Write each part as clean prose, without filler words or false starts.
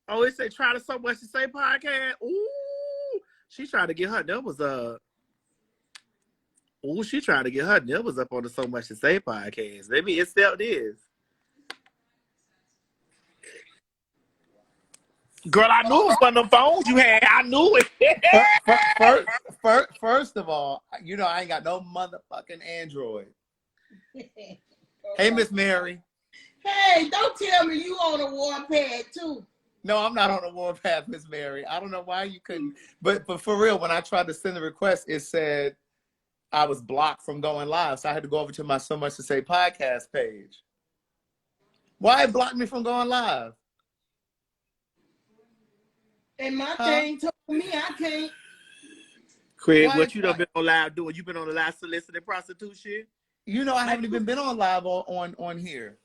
Oh, it say try to so much to say podcast. Ooh, she trying to get her numbers up. Ooh, she trying to get her numbers up on the so much to say podcast. Let me accept this. Girl, I knew it was one of them phones you had. I knew it. First of all, you know I ain't got no motherfucking Android. Hey, Miss Mary. Hey, don't tell me you on a warpath too. No, I'm not on a warpath, Miss Mary. I don't know why you couldn't. But for real, when I tried to send the request, it said I was blocked from going live. So I had to go over to my So Much to Say podcast page. Why it blocked me from going live? And my thing told me I can't. Craig, what you done been on live doing? You been on the live soliciting prostitution? You know, I haven't even been on live on here.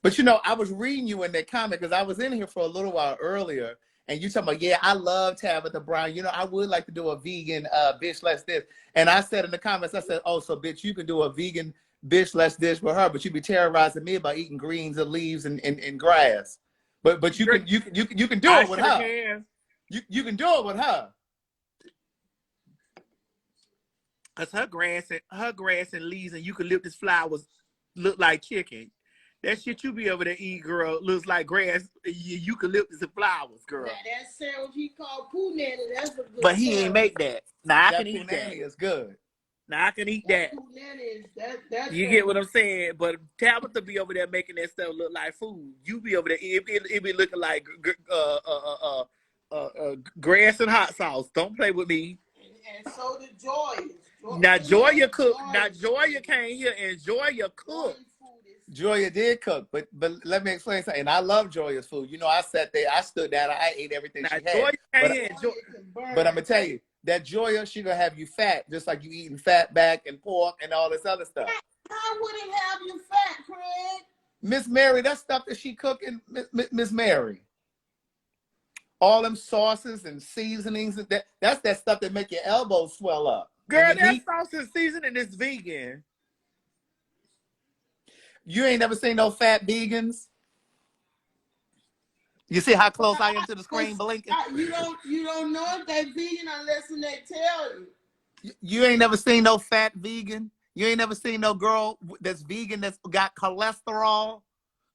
But you know, I was reading you in that comment because I was in here for a little while earlier, and you talking about, yeah, I love Tabitha Brown. You know, I would like to do a vegan bitch less this. And I said in the comments, I said, oh, so bitch, you can do a vegan bitch less dish with her, but you be terrorizing me about eating greens and leaves and grass. But you can do it with her. You can do it with her. Cause her grass and leaves and eucalyptus flowers look like chicken. That shit you be over there eat, girl, looks like grass, eucalyptus and flowers, girl. Now that sandwich he called punani, that's a good. But he ain't make that. Now I can eat that. That is good. Now I can eat that. That's you get what I'm saying? But Tabitha be over there making that stuff look like food. You be over there, it be looking like grass and hot sauce. Don't play with me. And so did Joya. Now Joya cook. Now Joya came here and Joya cooked. Joya did cook, but let me explain something. And I love Joya's food. You know, I sat there, I stood down, I ate everything she had. But I'm gonna tell you that Joya, she gonna have you fat, just like you eating fat back and pork and all this other stuff. How would it have you fat, Craig? Miss Mary, that stuff that she cooking, Miss Mary. All them sauces and seasonings, that's that stuff that make your elbows swell up. Girl, that sauce and seasoning is vegan. You ain't never seen no fat vegans? You see how close I am to the screen blinking? You don't know if they vegan unless they tell you. You ain't never seen no fat vegan? You ain't never seen no girl that's vegan that's got cholesterol?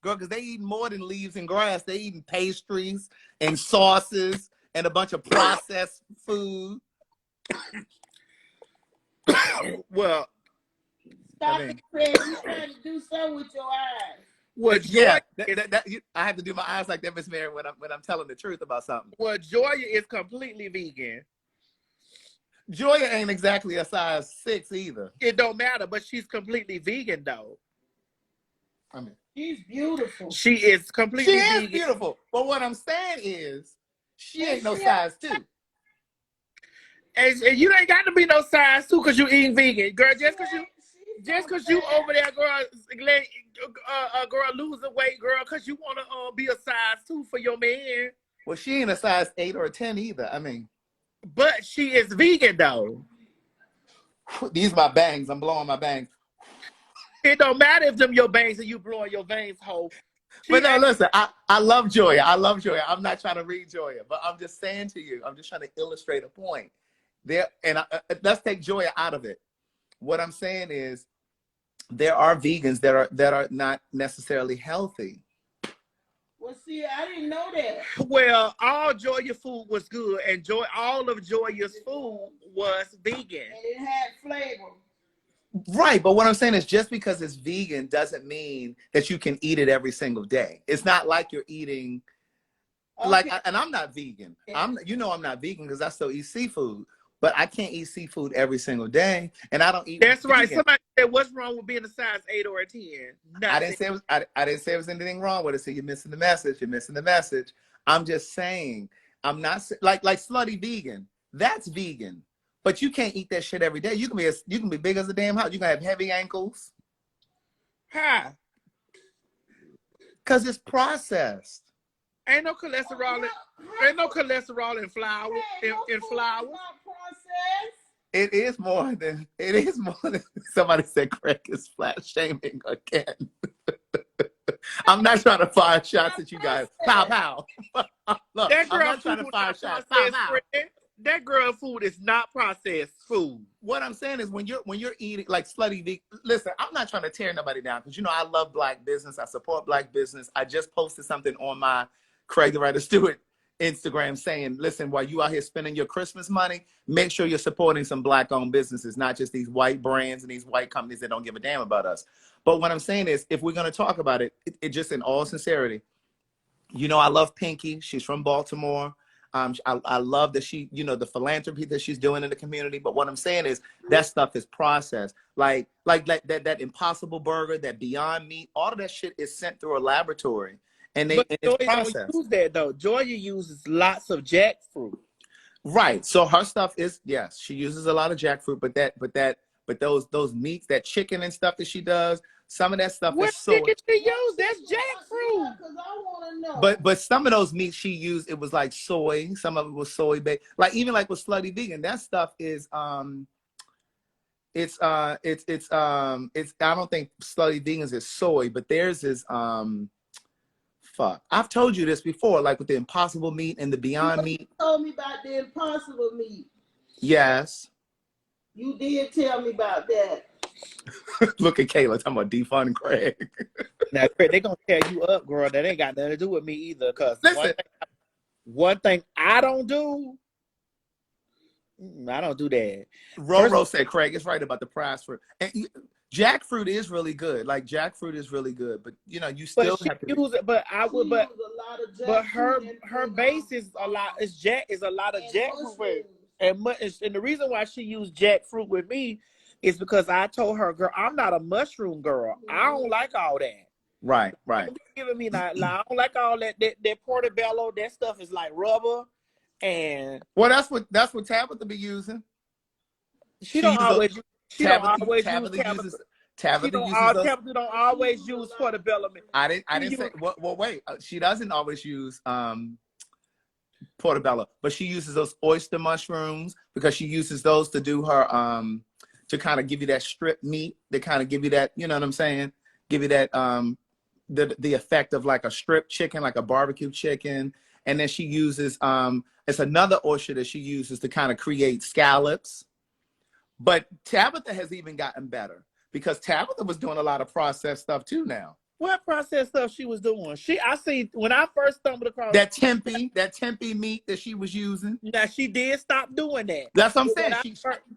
Girl, because they eat more than leaves and grass. They eating pastries and sauces and a bunch of processed food. Well, Stop it, Craig. You're trying to do something with your eyes. Well, yeah, I have to do my eyes like that, Miss Mary, when I'm telling the truth about something. Well, Joya is completely vegan. Joya ain't exactly a size 6 either. It don't matter, but she's completely vegan, though. I mean, she's beautiful. She is completely vegan. She is beautiful. But what I'm saying is, she ain't no size 2. And you ain't got to be no size 2 because you eating vegan, girl. Just cause you over there, girl, girl, losing weight, girl, cause you wanna be a size 2 for your man. Well, she ain't a size 8 or a 10 either. I mean, but she is vegan though. These are my bangs. I'm blowing my bangs. It don't matter if them your bangs and you blowing your veins whole. But no, listen, I love Joya. I love Joya. I'm not trying to read Joya, but I'm just saying to you, I'm just trying to illustrate a point. Let's take Joya out of it. What I'm saying is, there are vegans that are not necessarily healthy. Well, see, I didn't know that. Well, all Joya food was good, and all of Joya's food was vegan. And it had flavor. Right, but what I'm saying is, just because it's vegan doesn't mean that you can eat it every single day. It's not like you're eating, and I'm not vegan. I'm not vegan because I still eat seafood. But I can't eat seafood every single day, and I don't eat. That's right. Somebody said, "What's wrong with being a size 8 or a 10?" I didn't say I didn't say there was anything wrong with it. So you're missing the message. You're missing the message. I'm just saying I'm not like slutty vegan. That's vegan, but you can't eat that shit every day. You can be big as a damn house. You can have heavy ankles. How? Because it's processed. Ain't no cholesterol. Ain't no cholesterol in flour. In flour. It is more than somebody said. Craig is flat shaming again. I'm not trying to fire shots at you guys. Pow, pow. Look, That I'm girl not trying food to fire not shots. Pow, processed, pow. friend. That girl food is not processed food. What I'm saying is when you're eating like slutty vegan, listen, I'm not trying to tear nobody down because I love black business. I support black business. I just posted something on my Craig the Writer Stewart Instagram saying, listen, while you out here spending your Christmas money, make sure you're supporting some black owned businesses, not just these white brands and these white companies that don't give a damn about us. But what I'm saying is, if we're going to talk about it, it just in all sincerity, I love Pinky. She's from Baltimore. I love that she, the philanthropy that she's doing in the community. But what I'm saying is that stuff is processed. Like that Impossible Burger, that Beyond Meat, all of that shit is sent through a laboratory, and But it's Joya processed. don't use that though. Joya uses lots of jackfruit. Right. So her stuff is, yes, she uses a lot of jackfruit, but those meats, that chicken and stuff that she does, some of that stuff What is soy. chicken she use? That's jackfruit. Because I want to know. But some of those meats she used, it was like soy. Some of it was soy based. Like even like with Slutty Vegan, that stuff is it's I don't think Slutty Vegans is soy, but theirs is fuck. I've told you this before, like with the Impossible Meat and the Beyond Meat. You told me about the Impossible Meat. Yes. You did tell me about that. Look at Kayla talking about defund Craig. Now, Craig, they gonna tear you up, girl. That ain't got nothing to do with me either. Cause Listen, one thing I don't do, I don't do that. Roro said Craig is right about the price for jackfruit is really good. Like jackfruit is really good, but you still have to use it. But I would, but her jackfruit base is a lot. Is a lot of jackfruit, and the reason why she used jackfruit with me is because I told her, girl, I'm not a mushroom girl. I don't like all that. Right. Don't be giving me that. I don't like all that portobello. That stuff is like rubber, and well, that's what Tabitha be using. Tabitha don't always use portobello. I didn't say. Well, wait. She doesn't always use portobello, but she uses those oyster mushrooms because she uses those to do her to kind of give you that strip meat. They kind of give you that, you know what I'm saying? Give you that the effect of like a strip chicken, like a barbecue chicken. And then she uses it's another oyster that she uses to kind of create scallops. But Tabitha has even gotten better because Tabitha was doing a lot of processed stuff too now. What processed stuff she was doing? I see when I first stumbled across that tempeh meat that she was using. Now she did stop doing that. That's what I'm saying.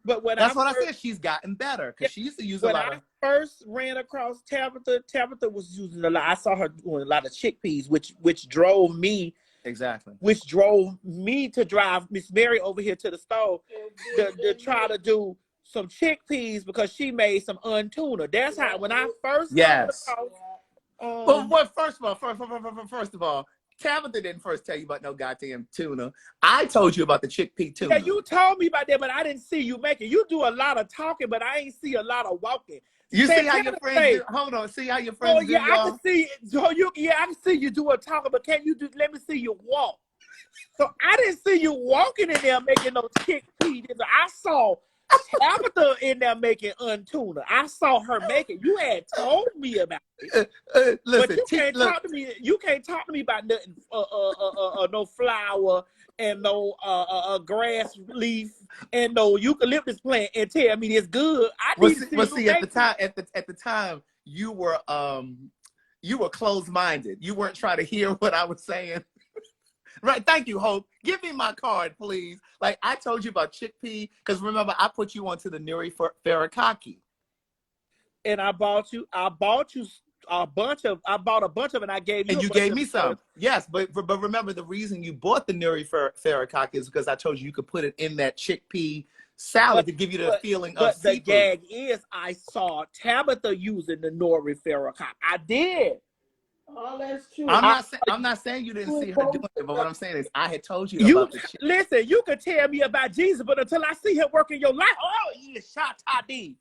That's what I said. She's gotten better because she used to use a lot of. When I first ran across Tabitha was using a lot. I saw her doing a lot of chickpeas, which drove me. Exactly. Which drove me to drive Miss Mary over here to the store to try to do some chickpeas because she made some untuna. That's how when I first well, first of all, Tabitha didn't first tell you about no goddamn tuna. I told you about the chickpea tuna. Yeah, you told me about that, but I didn't see you make it. You do a lot of talking, but I ain't see a lot of walking. You see how your friends do? Hold on, see how your friends do, I can see. So I can see you do a talking, but can you do? Let me see you walk. So I didn't see you walking in there making no chickpeas. I saw Tabitha in there making untuna. I saw her make it. You had told me about it. Listen, but you can't talk to me. You can't talk to me about nothing. No flour and no grass leaf and no eucalyptus plant and tell me it's good. At the time you were closed-minded. You weren't trying to hear what I was saying. Right, thank you, Hope. Give me my card, please. Like I told you about chickpea, because remember I put you onto the Nuri Farikaki. And I bought a bunch of it, and I gave you. And you gave me some. Yes, but remember the reason you bought the Nuri Farikaki is because I told you could put it in that chickpea salad to give you the feeling of seafood. The gag is I saw Tabitha using the Nuri Farikaki. I did. Oh, that's true. I'm not saying you didn't see her doing it, but what I'm saying is I had told you about the chick. Listen, you could tell me about Jesus, but until I see him working your life, oh, yeah, Shatadi.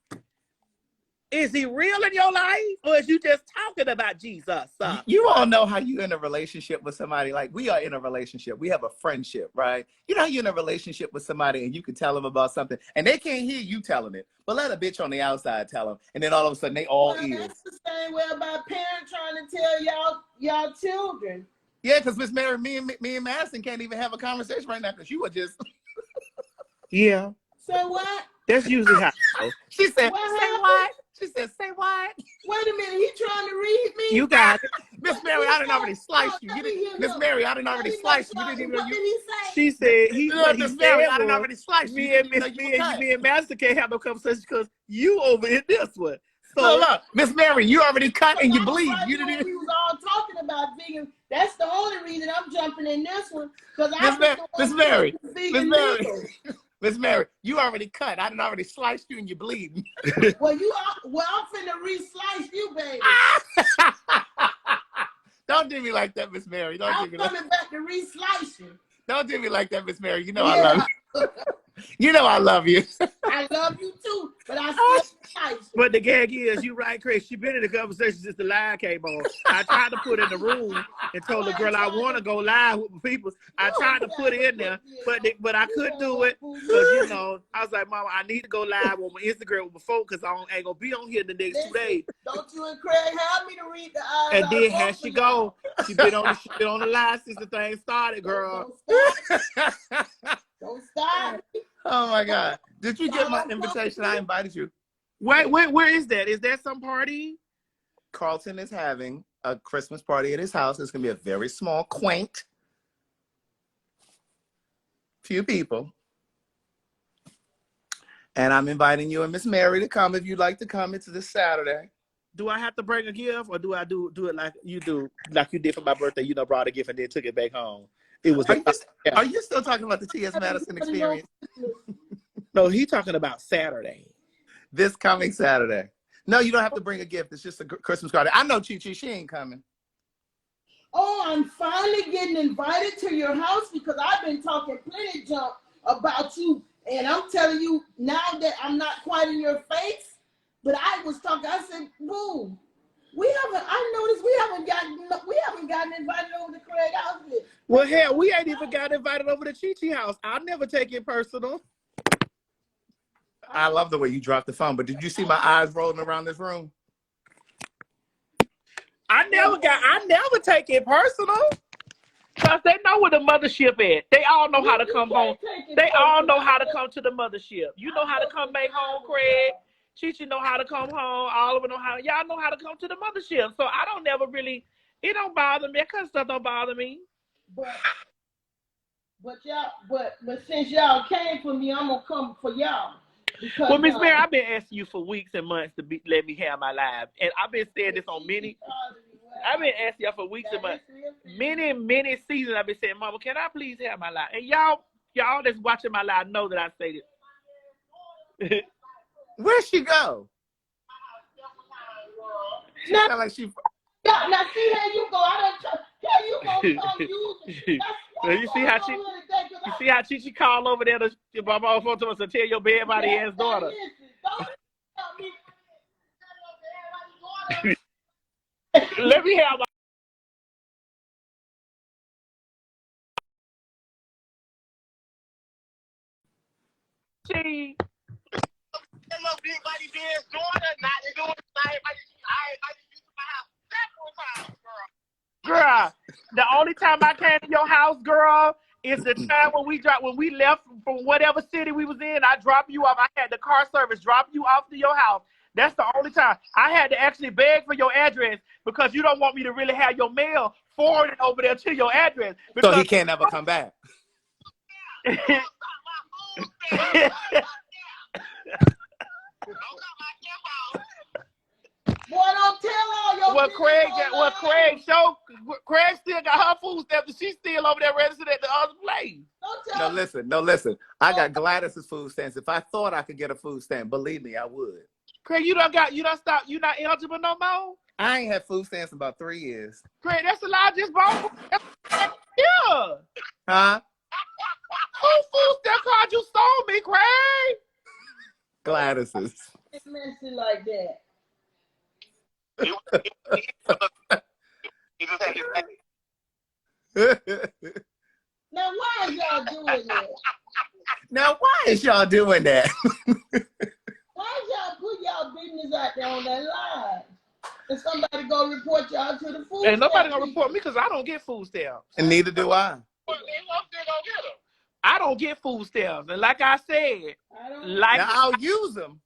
Is he real in your life, or is you just talking about Jesus? You all know how you in a relationship with somebody. Like, we are in a relationship. We have a friendship, right? You know how you're in a relationship with somebody and you can tell them about something and they can't hear you telling it, but let a bitch on the outside tell them, and then all of a sudden they all ears. That's the same way about parents trying to tell y'all children. Yeah, because Miss Mary, me and Madison can't even have a conversation right now because you were just. Yeah. So what? That's usually how. She said, What "Say happened? what?" She said, "Say what?" Wait a minute, he trying to read me? You got it. Miss Mary, I didn't already slice you. Miss Mary, I didn't already slice you. You didn't even know What you. did he say? She said what he Miss Mary, said I didn't was already slice you. me You and didn't even know you were cut. me and Master can't have no conversation because you over in this one. So Look, Miss Mary, you already cut and you bleed. Right, You didn't even. we was all talking about vegan. That's the only reason I'm jumping in this one because Miss Mary, vegan meals. Miss Mary, you already cut. I didn't already slice you and you bleeding. Well, I'm finna re-slice you, baby. Don't do me like that, Miss Mary. I'm coming back to re-slice you. Don't do me like that, Miss Mary. You know I love you. You know I love you. I love you too, but I still slice you. but the gag is, you right, Chris. She been in the conversation since the live came on. I tried to put in the room and told the girl I want to go live with people. I tried to put it in there, but I couldn't do it because I was like, Mama, I need to go live on my Instagram before because I ain't gonna be on here the next 2 days. Don't you and Craig have me to read the eyes? And then here she go. She been on the live since the thing started, girl. Don't stop. Oh my God! Did you get my invitation? I invited you. Wait, where is that? Is that some party? Carlton is having a Christmas party at his house. It's gonna be a very small, quaint, few people. And I'm inviting you and Miss Mary to come if you'd like to come. It's this Saturday. Do I have to bring a gift, or do I do it like you did for my birthday? Brought a gift and then took it back home. It was. Are you still talking about the T.S. Madison experience? No, he's talking about Saturday. This coming Saturday. No, you don't have to bring a gift. It's just a Christmas card. I know Chi Chi. She ain't coming. Oh, I'm finally getting invited to your house because I've been talking plenty junk about you. And I'm telling you now that I'm not quite in your face, but I was talking, I said, boo, I noticed we haven't gotten invited over to Craig house yet. Well, hell, we ain't even got invited over to Chi Chi house. I'll never take it personal. I love the way you dropped the phone, but did you see my eyes rolling around this room? I never take it personal. Because they know where the mothership at. They all know how to come home. They all know how to come to the mothership. You know how to come back home, Craig. Chi know how to come home. All of them y'all know how to come to the mothership. So I don't never really, it don't bother me. That kind of stuff don't bother me. But since y'all came for me, I'm gonna come for y'all. Well, Miss Mary, I've been asking you for weeks and months to let me have my live, and I've been saying this on many. I've been asking y'all for weeks and months, many seasons. I've been saying, Mama, can I please have my live? And y'all that's watching my live know that I say this. Where'd she go? She sound like she. Now see how you go. Here you go. You see how Chi called over there to my mama phone to us to tell your bad body ass daughter. Let me have my. She. Girl, the only time I came to your house, girl, is the time when we left from whatever city we was in. I dropped you off. I had the car service drop you off to your house. That's the only time. I had to actually beg for your address because you don't want me to really have your mail forwarded over there to your address. So he can't ever come back. Boy, don't tell all your Craig still got her food stamps and she's still over there registered at the other place. No, listen. I got Gladys's food stamps. If I thought I could get a food stamp, believe me, I would. Craig, you not eligible no more? I ain't had food stamps in about 3 years. Craig, that's the lie I just bought. Yeah. Huh? Who food stamp card you stole me, Craig? Gladys's. It's messy like that. Now, why is y'all doing that? Now, why is y'all doing that? Why is y'all put y'all business out there on that line? And somebody go report y'all to the food And nobody gonna people. report me because I don't get food stamps. And neither do I. I don't get food stamps. And like I said, Now, I'll use them,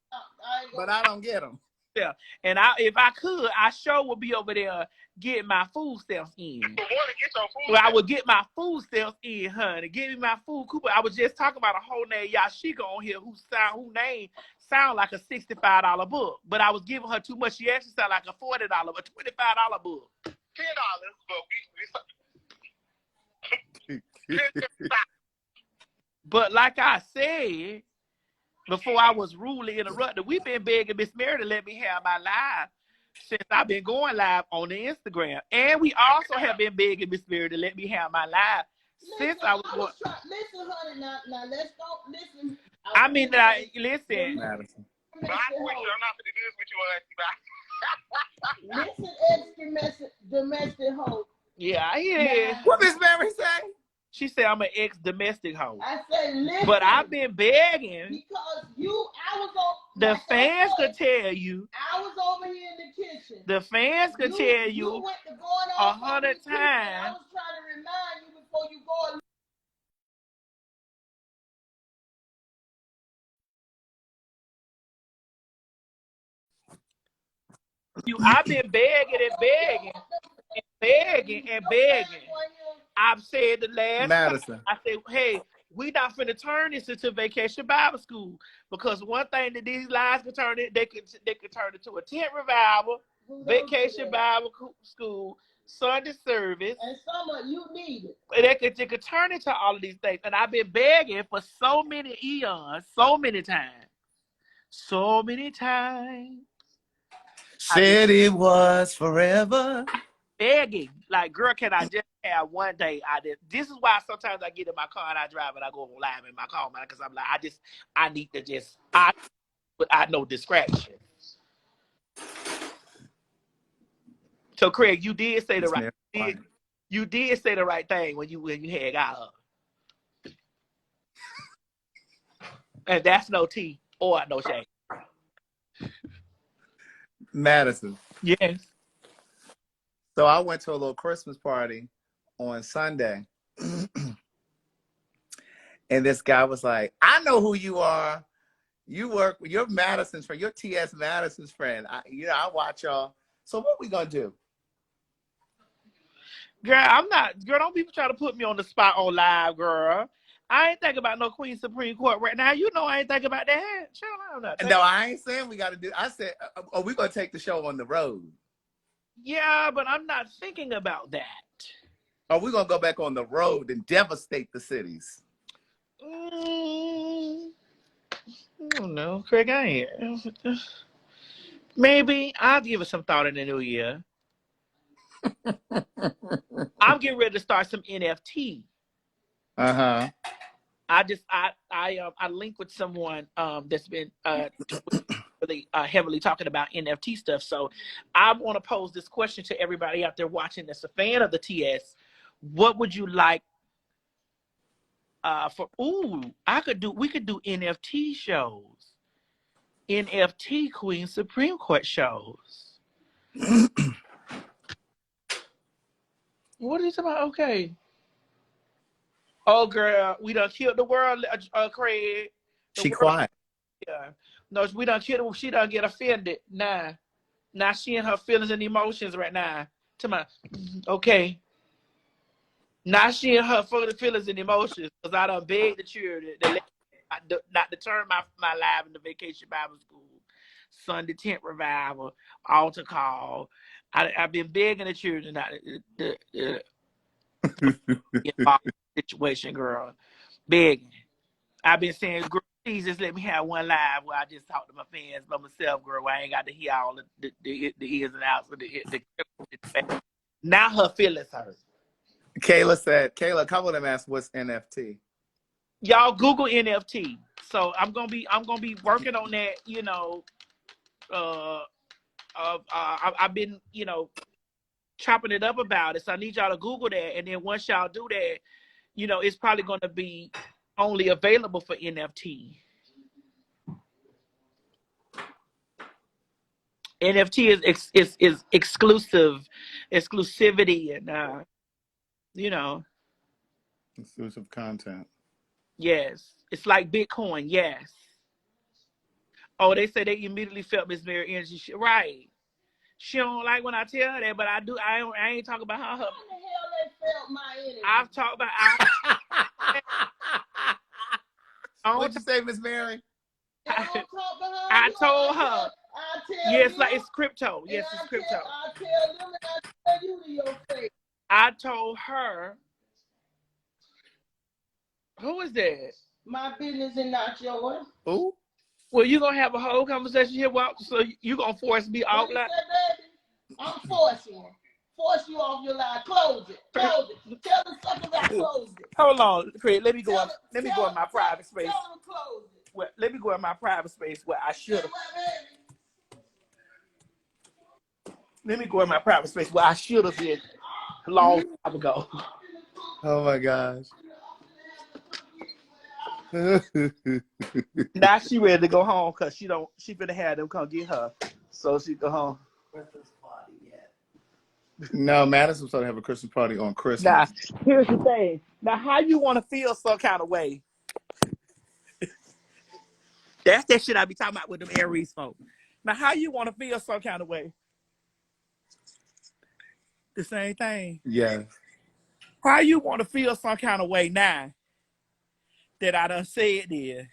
but I don't get them. Yeah. And if I could, I sure would be over there getting my food stamps in. Well, I would get my food stamps in, honey. Give me my food coupon. I was just talking about a whole name Yashika on here who name sound like a $65 book. But I was giving her too much. She actually sound like a $40, a $25 book. $10, but like I said, before I was rudely interrupted, we've been begging Miss Mary to let me have my live since I've been going live on the Instagram. And we also have been begging Miss Mary to let me have my live since I was going. Listen, honey, now let's go. Listen. I mean, listen. Madison. Listen, extra domestic hoe. Yeah, I hear. What Miss Mary say? She said I'm an ex-domestic hoe. I said, listen. But I've been begging. Because I was on. The fans could tell you. I was over here in the kitchen. The fans could tell you 100 times. I was trying to remind you before you go. I've been begging and begging and begging and begging. I've said the last Madison. time, I said, hey, we not finna turn this into Vacation Bible School, because one thing that these lies could turn it, they could turn it to a tent revival, Vacation Bible School, Sunday service, and some of you need it. They could turn into all of these things, and I've been begging for so many eons, so many times. Said it was forever. Begging, like, girl, can I just have one day? This is why sometimes I get in my car and I drive and I go live in my car, man, because I'm like, I need to just, I know distraction. So, Craig, you did say the right, you did say the right thing when you had got up, and that's no tea or no shade. Madison. Yes. So I went to a little Christmas party on Sunday. And this guy was like, I know who you are. You're Madison's friend. You're T.S. Madison's friend. I watch y'all. So what we going to do? Girl, don't be trying to put me on the spot on live, girl. I ain't thinking about no Queen Supreme Court right now. You know I ain't thinking about that. No, I ain't saying we got to do. I said, are we going to take the show on the road? Yeah, but I'm not thinking about that. Are we going to go back on the road and devastate the cities? I don't know, Craig. I ain't. Maybe I'll give it some thought in the new year. I'm getting ready to start some NFT. Uh-huh. I linked with someone that's been really heavily talking about NFT stuff. So I want to pose this question to everybody out there watching that's a fan of the TS. What would you like we could do NFT shows. NFT Queen Supreme Court shows. What is it about? Okay. Oh, girl, we done killed the world, Craig. She quiet. Yeah. No, we done killed her. She done get offended. Nah. Now she in her feelings and emotions right now. Okay. Now she in her feelings and emotions, because I done begged the children not to turn my live into Vacation Bible School, Sunday tent revival, altar call. I've been begging the children not to get involved in the situation, girl. Begging. I've been saying, girl, please just let me have one live where I just talk to my fans by myself, girl, where I ain't got to hear all the ins and outs of the now her feelings hurt. Kayla, a couple of them asked what's NFT. Y'all Google NFT. So I'm gonna be working on that, I've been, chopping it up about it. So I need y'all to Google that. And then once y'all do that, you know, it's probably going to be only available for NFT. NFT is exclusivity, and you know, exclusive content. yes, it's like Bitcoin. Yes. Oh, they say they immediately felt Miss Mary energy. Right. She don't like when I tell her that, but I do. I ain't talking about her. How the hell they felt my energy? I've talked about. What'd you say, Miss Mary? I told her. Yes, like it's crypto. Yes, it's crypto. I tell them and I tell you to your face. I told her. Who is that? My business and not yours. Who? Well, you gonna have a whole conversation here, so you gonna force me off like? I'm forcing you off your line. Close it. Tell the suckers I closed it. Hold on, Craig. Let me go. Let me go in my private space. Tell them close it. Well, let me go in my private space where I should have. Let me go in my private space where I should have been a long time ago. Oh my gosh. Now she ready to go home because she finna have them come get her. So she go home. No, Madison's going to have a Christmas party on Christmas. Now, here's the thing. Now, how you want to feel some kind of way? That's that shit I be talking about with them Aries folks. Now, how you want to feel some kind of way? The same thing. Yes. How you want to feel some kind of way now that I done said this?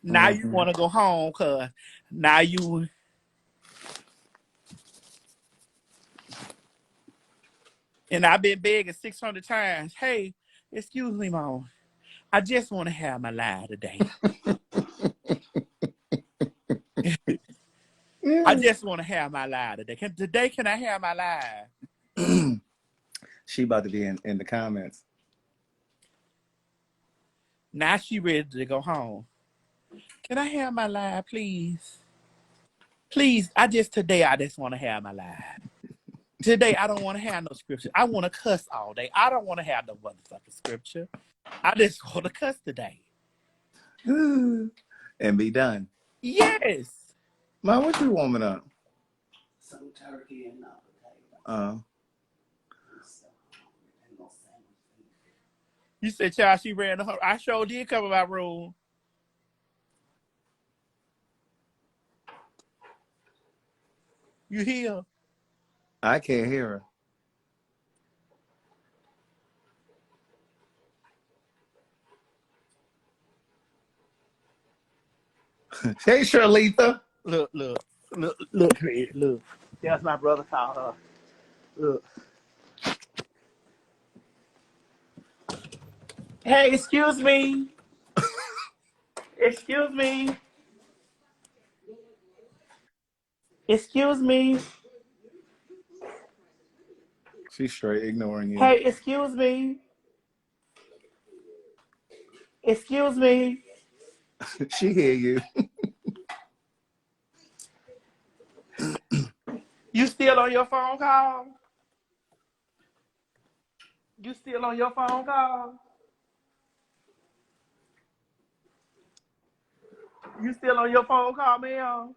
Now you want to go home because now you... And I've been begging 600 times. Hey, excuse me, Mom. I just want to have my live today. I just want to have my live today. Can I have my live? She about to be in the comments. Now she ready to go home. Can I have my live, please? Please, I just want to have my live. Today, I don't want to have no scripture. I want to cuss all day. I don't want to have no motherfucking scripture. I just want to cuss today. And be done. Yes. Mom, what you warming up? Some turkey and potato. You said, child, she ran the I sure did come in my room. You hear? I can't hear her. Hey, Charletha. Look. That's my brother called her. Look. Hey, excuse me. Excuse me. Excuse me. She's straight ignoring you. Hey, excuse me. Excuse me. She hear you. You still on your phone call? You still on your phone call? You still on your phone call, ma'am?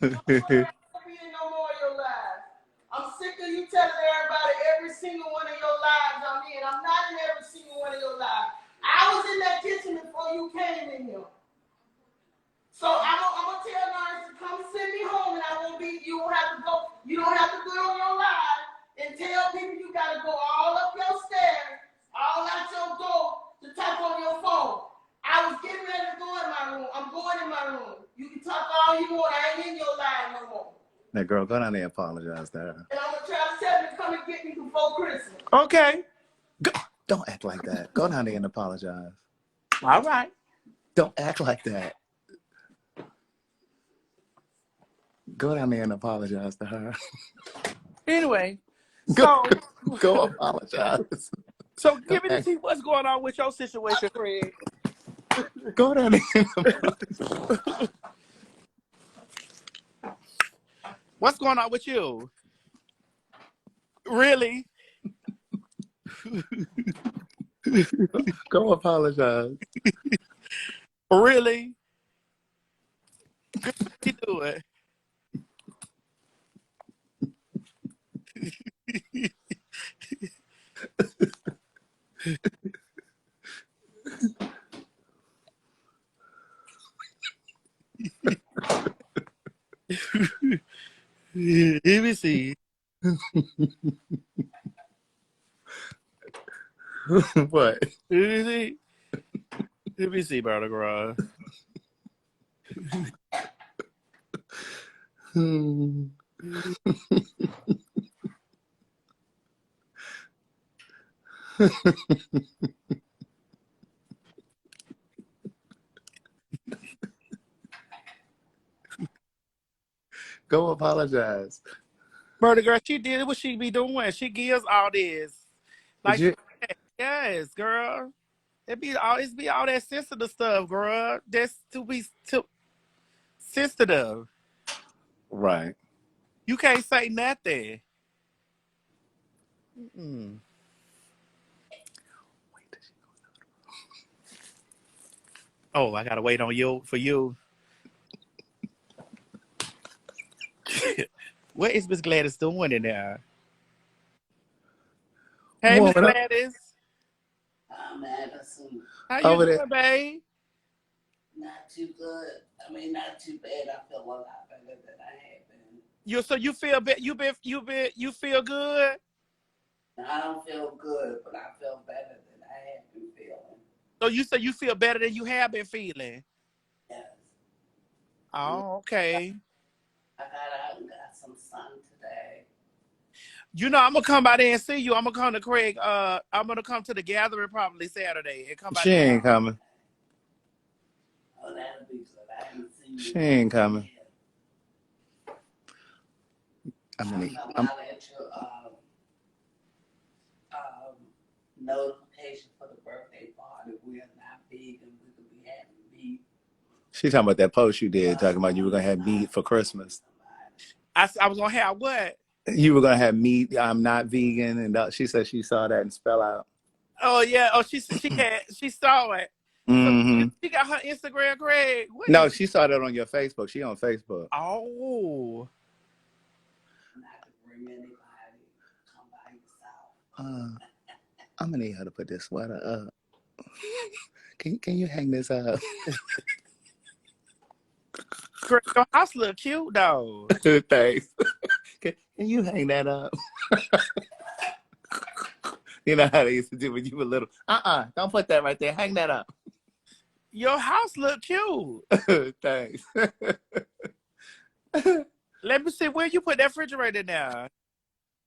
No more of your lives. I'm sick of you telling everybody every single one of your lives I'm in. I'm not in every single one of your lives. I was in that kitchen before you came in here. So I'm gonna tell Nars to come send me home, and I won't be. You don't have to go. You don't have to go on your live and tell people you gotta go all up your stairs, all out your door to talk on your phone. I was getting ready to go in my room. I'm going in my room. You can talk all you want. I ain't in your live no more. Now, girl, go down there and apologize to her. And I'm gonna try to tell you to come and get me before Christmas. Okay. Don't act like that. Go down there and apologize. All right. Don't act like that. Go down there and apologize to her. Anyway, Go apologize. So give me to see what's going on with your situation, Craig. Go down there and apologize. What's going on with you? Really? Go apologize. Really? Girl, what you doing? Let me see. What? Let me see. Let me see, brother girl. Go apologize. Brother girl, she did what she be doing. She gives all this. Did Like, you? yes, girl. It be all that sensitive stuff, girl. That's too sensitive. Right. You can't say nothing. Mm-mm. Oh, I gotta wait on you for you. What is Miss Gladys doing in there? Hey, Miss Woman up Gladys. Madison. How you over there. doing, babe? Not too good. I mean, not too bad. I feel a lot better than I have been. You feel you feel good? I don't feel good, but I feel better than I have been feeling. So you say you feel better than you have been feeling? Yes. Oh, okay. I got out and got some sun today. You know, I'm gonna come by there and see you. I'm gonna come to Craig. I'm gonna come to the gathering probably Saturday and come by She there. ain't coming. Oh, that'll be good. I haven't seen you. She ain't coming. Yet. I'm gonna. I'll come out at your notification for the birthday party. We are not big and we could be having meat. She talking about that post you did, talking about you were gonna have meat for Christmas. I was gonna have what? You were gonna have meat. I'm not vegan, and she said she saw that and spell out. Oh yeah. Oh, she saw it. So Mm-hmm. she got her Instagram, Craig. What No, is? she saw that on your Facebook. She on Facebook. Oh. Not to bring anybody. Come by yourself. I'm gonna need her to put this sweater up. Can you hang this up? Craig, your house look cute though. Thanks. Can you hang that up? You know how they used to do when you were little. Don't put that right there. Hang that up. Your house look cute. Thanks. Let me see where you put that refrigerator now.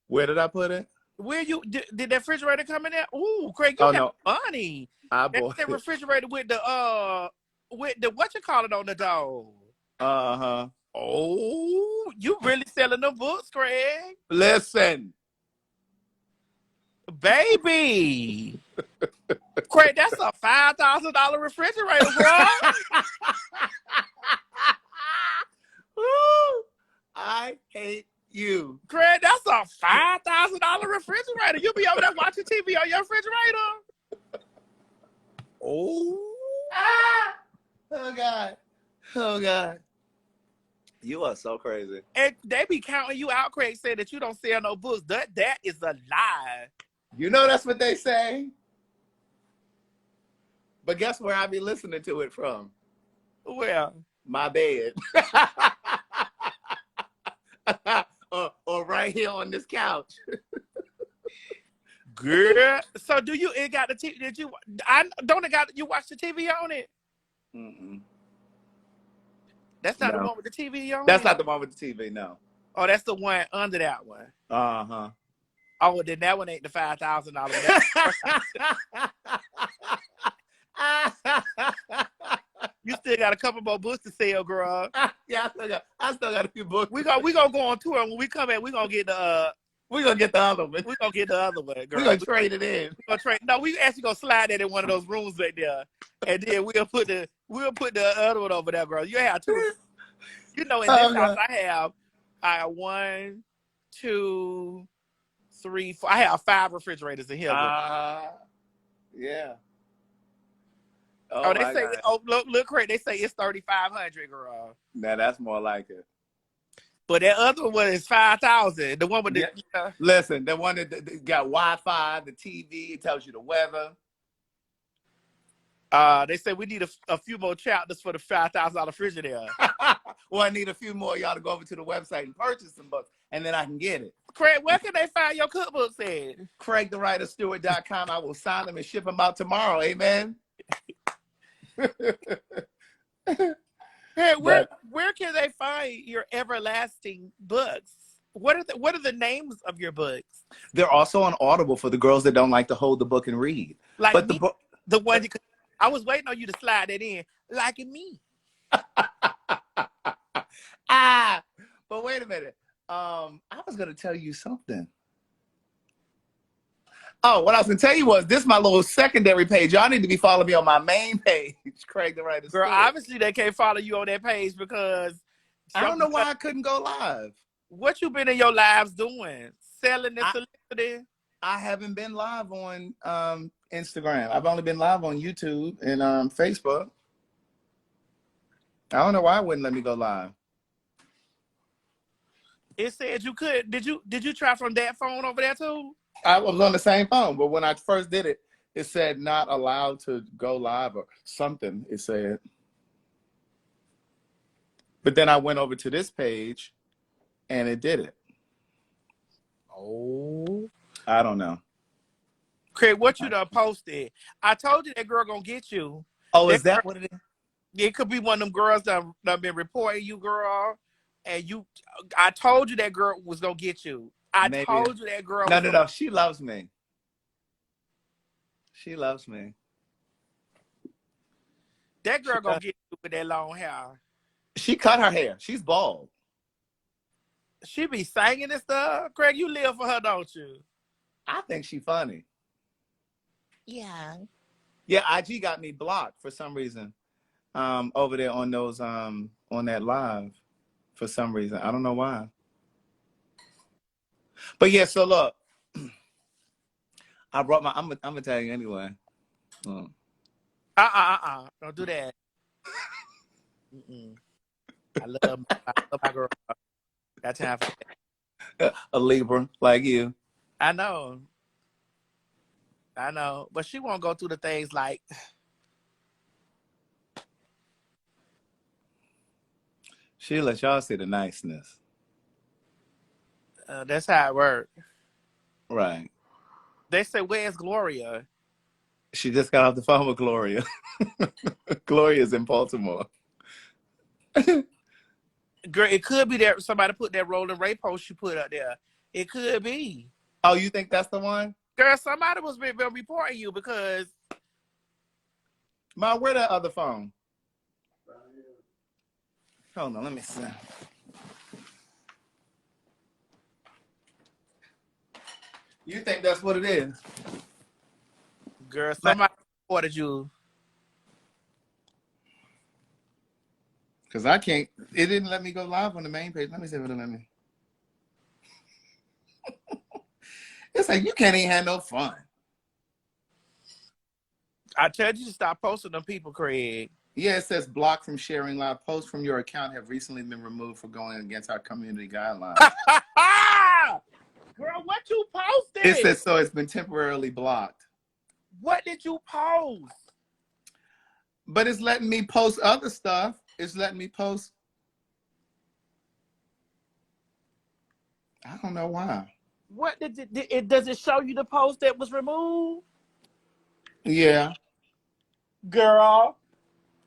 Where did I put it? Where you did that refrigerator come in there? Ooh, Craig, you Oh have no, money. I That's bought that it. refrigerator with the what you call it on the door. Uh-huh. Oh, you really selling the books, Craig? Listen. Baby. Craig, that's a $5,000 refrigerator, bro. Woo! I hate you. Craig, that's a $5,000 refrigerator. You be over there watching TV on your refrigerator. Oh. Oh God. Oh God. You are so crazy. And they be counting you out, Craig, saying that you don't sell no books. That is a lie. You know that's what they say. But guess where I be listening to it from? Well, My bed. or right here on this couch. girl. So do you? It got the TV? Did you? I don't. It got you watch the TV on it? Mm-mm. That's not the No. one with the TV on That's it. not the one with the TV, no. Oh, that's the one under that one. Uh-huh. Oh, then that one ain't the $5,000. You still got a couple more books to sell, girl. Yeah, I still got a few books. We gonna go on tour, and when we come back, we gonna get the We're gonna get the other one. we gonna get the other one, girl. We're gonna trade it in. We gonna trade. No, we actually gonna slide that in one of those rooms right there, and then we'll put the other one over there, girl. You have two. You know, in this house, I have I have 1, 2, 3, 4. I have 5 refrigerators in here. Yeah. Oh, Oh they my say, God. oh, look, Craig, they say it's 3,500, girl. Now that's more like it. But that other one is 5,000. The one with the, Yeah. Listen, the one that got Wi-Fi, the TV, it tells you the weather. They say we need a few more chapters for the $5,000 refrigerator. Well, I need a few more y'all to go over to the website and purchase some books, and then I can get it. Craig, where can they find your cookbooks at? CraigTheWriterStewart.com. I will sign them and ship them out tomorrow. Amen. Hey, But where can they find your everlasting books? What are the names of your books? they're also on Audible for the girls that don't like to hold the book and read. Like But me, the one I was waiting on you to slide that in, like me. But wait a minute. I was gonna tell you something. Oh, what I was gonna tell you was this is my little secondary page. Y'all need to be following me on my main page, Craig the Writer Girl, Stewart. obviously they can't follow you on that page because I don't know why I couldn't go live. What you been in your lives doing? Selling and soliciting? I haven't been live on Instagram. I've only been live on YouTube and Facebook. I don't know why it wouldn't let me go live. It said you could. Did you try from that phone over there too? I was on the same phone, but when I first did it, it said not allowed to go live or something. It said. But then I went over to this page and it did it. Oh. I don't know. Craig, what you done posted? I told you that girl gonna get you. Oh, is that what it is? It could be one of them girls that been reporting you, girl. And I told you that girl was gonna get you. I told you that girl. No. She loves me. She loves me. That girl gonna get you with that long hair. She cut her hair. She's bald. She be singing and stuff. Craig, you live for her, don't you? I think she funny. Yeah. Yeah, IG got me blocked for some reason. Over there on those on that live for some reason. I don't know why. But yeah, so look. I brought my I'm gonna tell you anyway. Don't do that. I love my girl. Got time for that. A Libra like you. I know. But she won't go through the things like She'll let y'all see the niceness. that's how it works. Right. They say, where's Gloria? She just got off the phone with Gloria. Gloria's in Baltimore. Girl, it could be that somebody put that Rolling Ray post you put up there. It could be. Oh, you think that's the one? Girl, somebody was been reporting you because Ma, where that other phone? Hold on, let me see. You think that's what it is? girl, somebody reported you. Because I can't, it didn't let me go live on the main page. Let me see if it'll let me. It's like, you can't even have no fun. I told you to stop posting them people, Craig. Yeah, it says blocked from sharing live. Posts from your account have recently been removed for going against our community guidelines. Girl, what you posted? It says so it's been temporarily blocked. What did you post? But it's letting me post other stuff. It's letting me post. I don't know why. What does it show you the post that was removed? Yeah. Girl,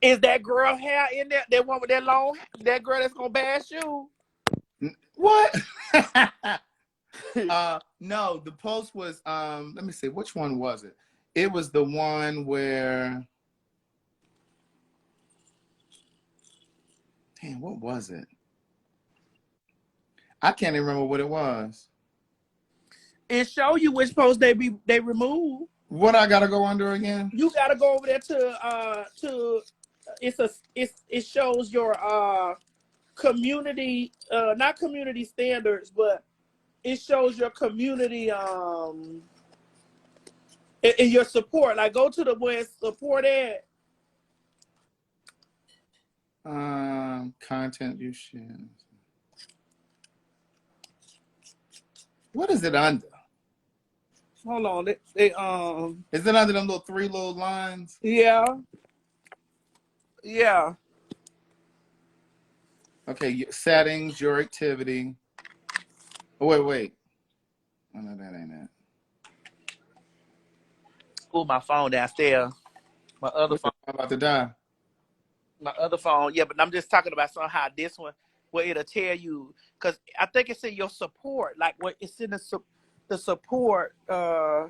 is that girl hair in there? That one with that long, that girl that's gonna bash you? What? No, the post was let me see, which one was it? It was the one where, damn, what was it? I can't even remember what it was. It show you which post they remove. What I gotta go under again? You gotta go over there to it shows your community, not community standards, but it shows your community and your support. Like go to the where it's support at. Content you share. What is it under? Hold on. Is it under them little 3 little lines? Yeah. Yeah. Okay, settings, your activity. Oh, wait. Oh, no, that ain't it. Oh, my phone downstairs. My other phone. I'm about to die. My other phone. Yeah, but I'm just talking about somehow this one where it'll tell you, because I think it's in your support. Like what it's in the support. I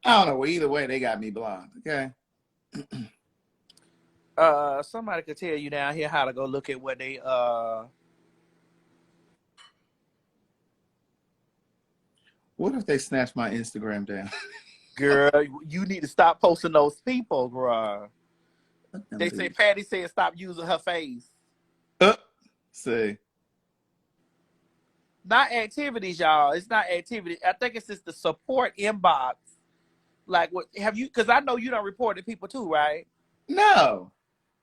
don't know. Well, either way, they got me blocked. Okay. Somebody could tell you down here how to go look at what they What if they snatch my Instagram down? Girl, you need to stop posting those people, girl. They say Patty said stop using her face. See. Not activities, y'all. It's not activity. I think it's just the support inbox. Like what have you, because I know you done reported people too, right? No.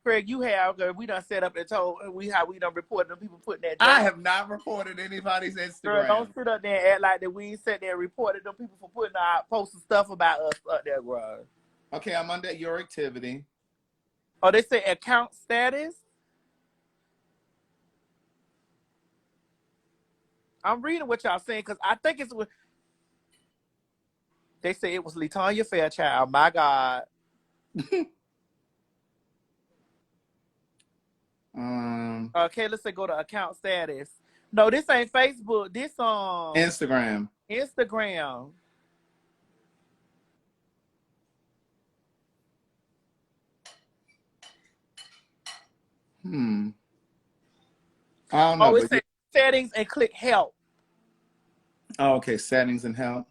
Craig, you have, girl. We done set up and told how we done reported them people putting that. I have not reported anybody's Instagram. Girl, don't sit up there and act like that we ain't sat there and reported them people for putting out posting stuff about us up there, girl. Okay, I'm under your activity. Oh, they say account status. I'm reading what y'all saying because I think it's. They say it was LaTanya Fairchild. My God. Okay, let's say go to account status. No, this ain't Facebook. This Instagram. Instagram. I don't know. Oh, it says settings and click help. Oh, okay, settings and help.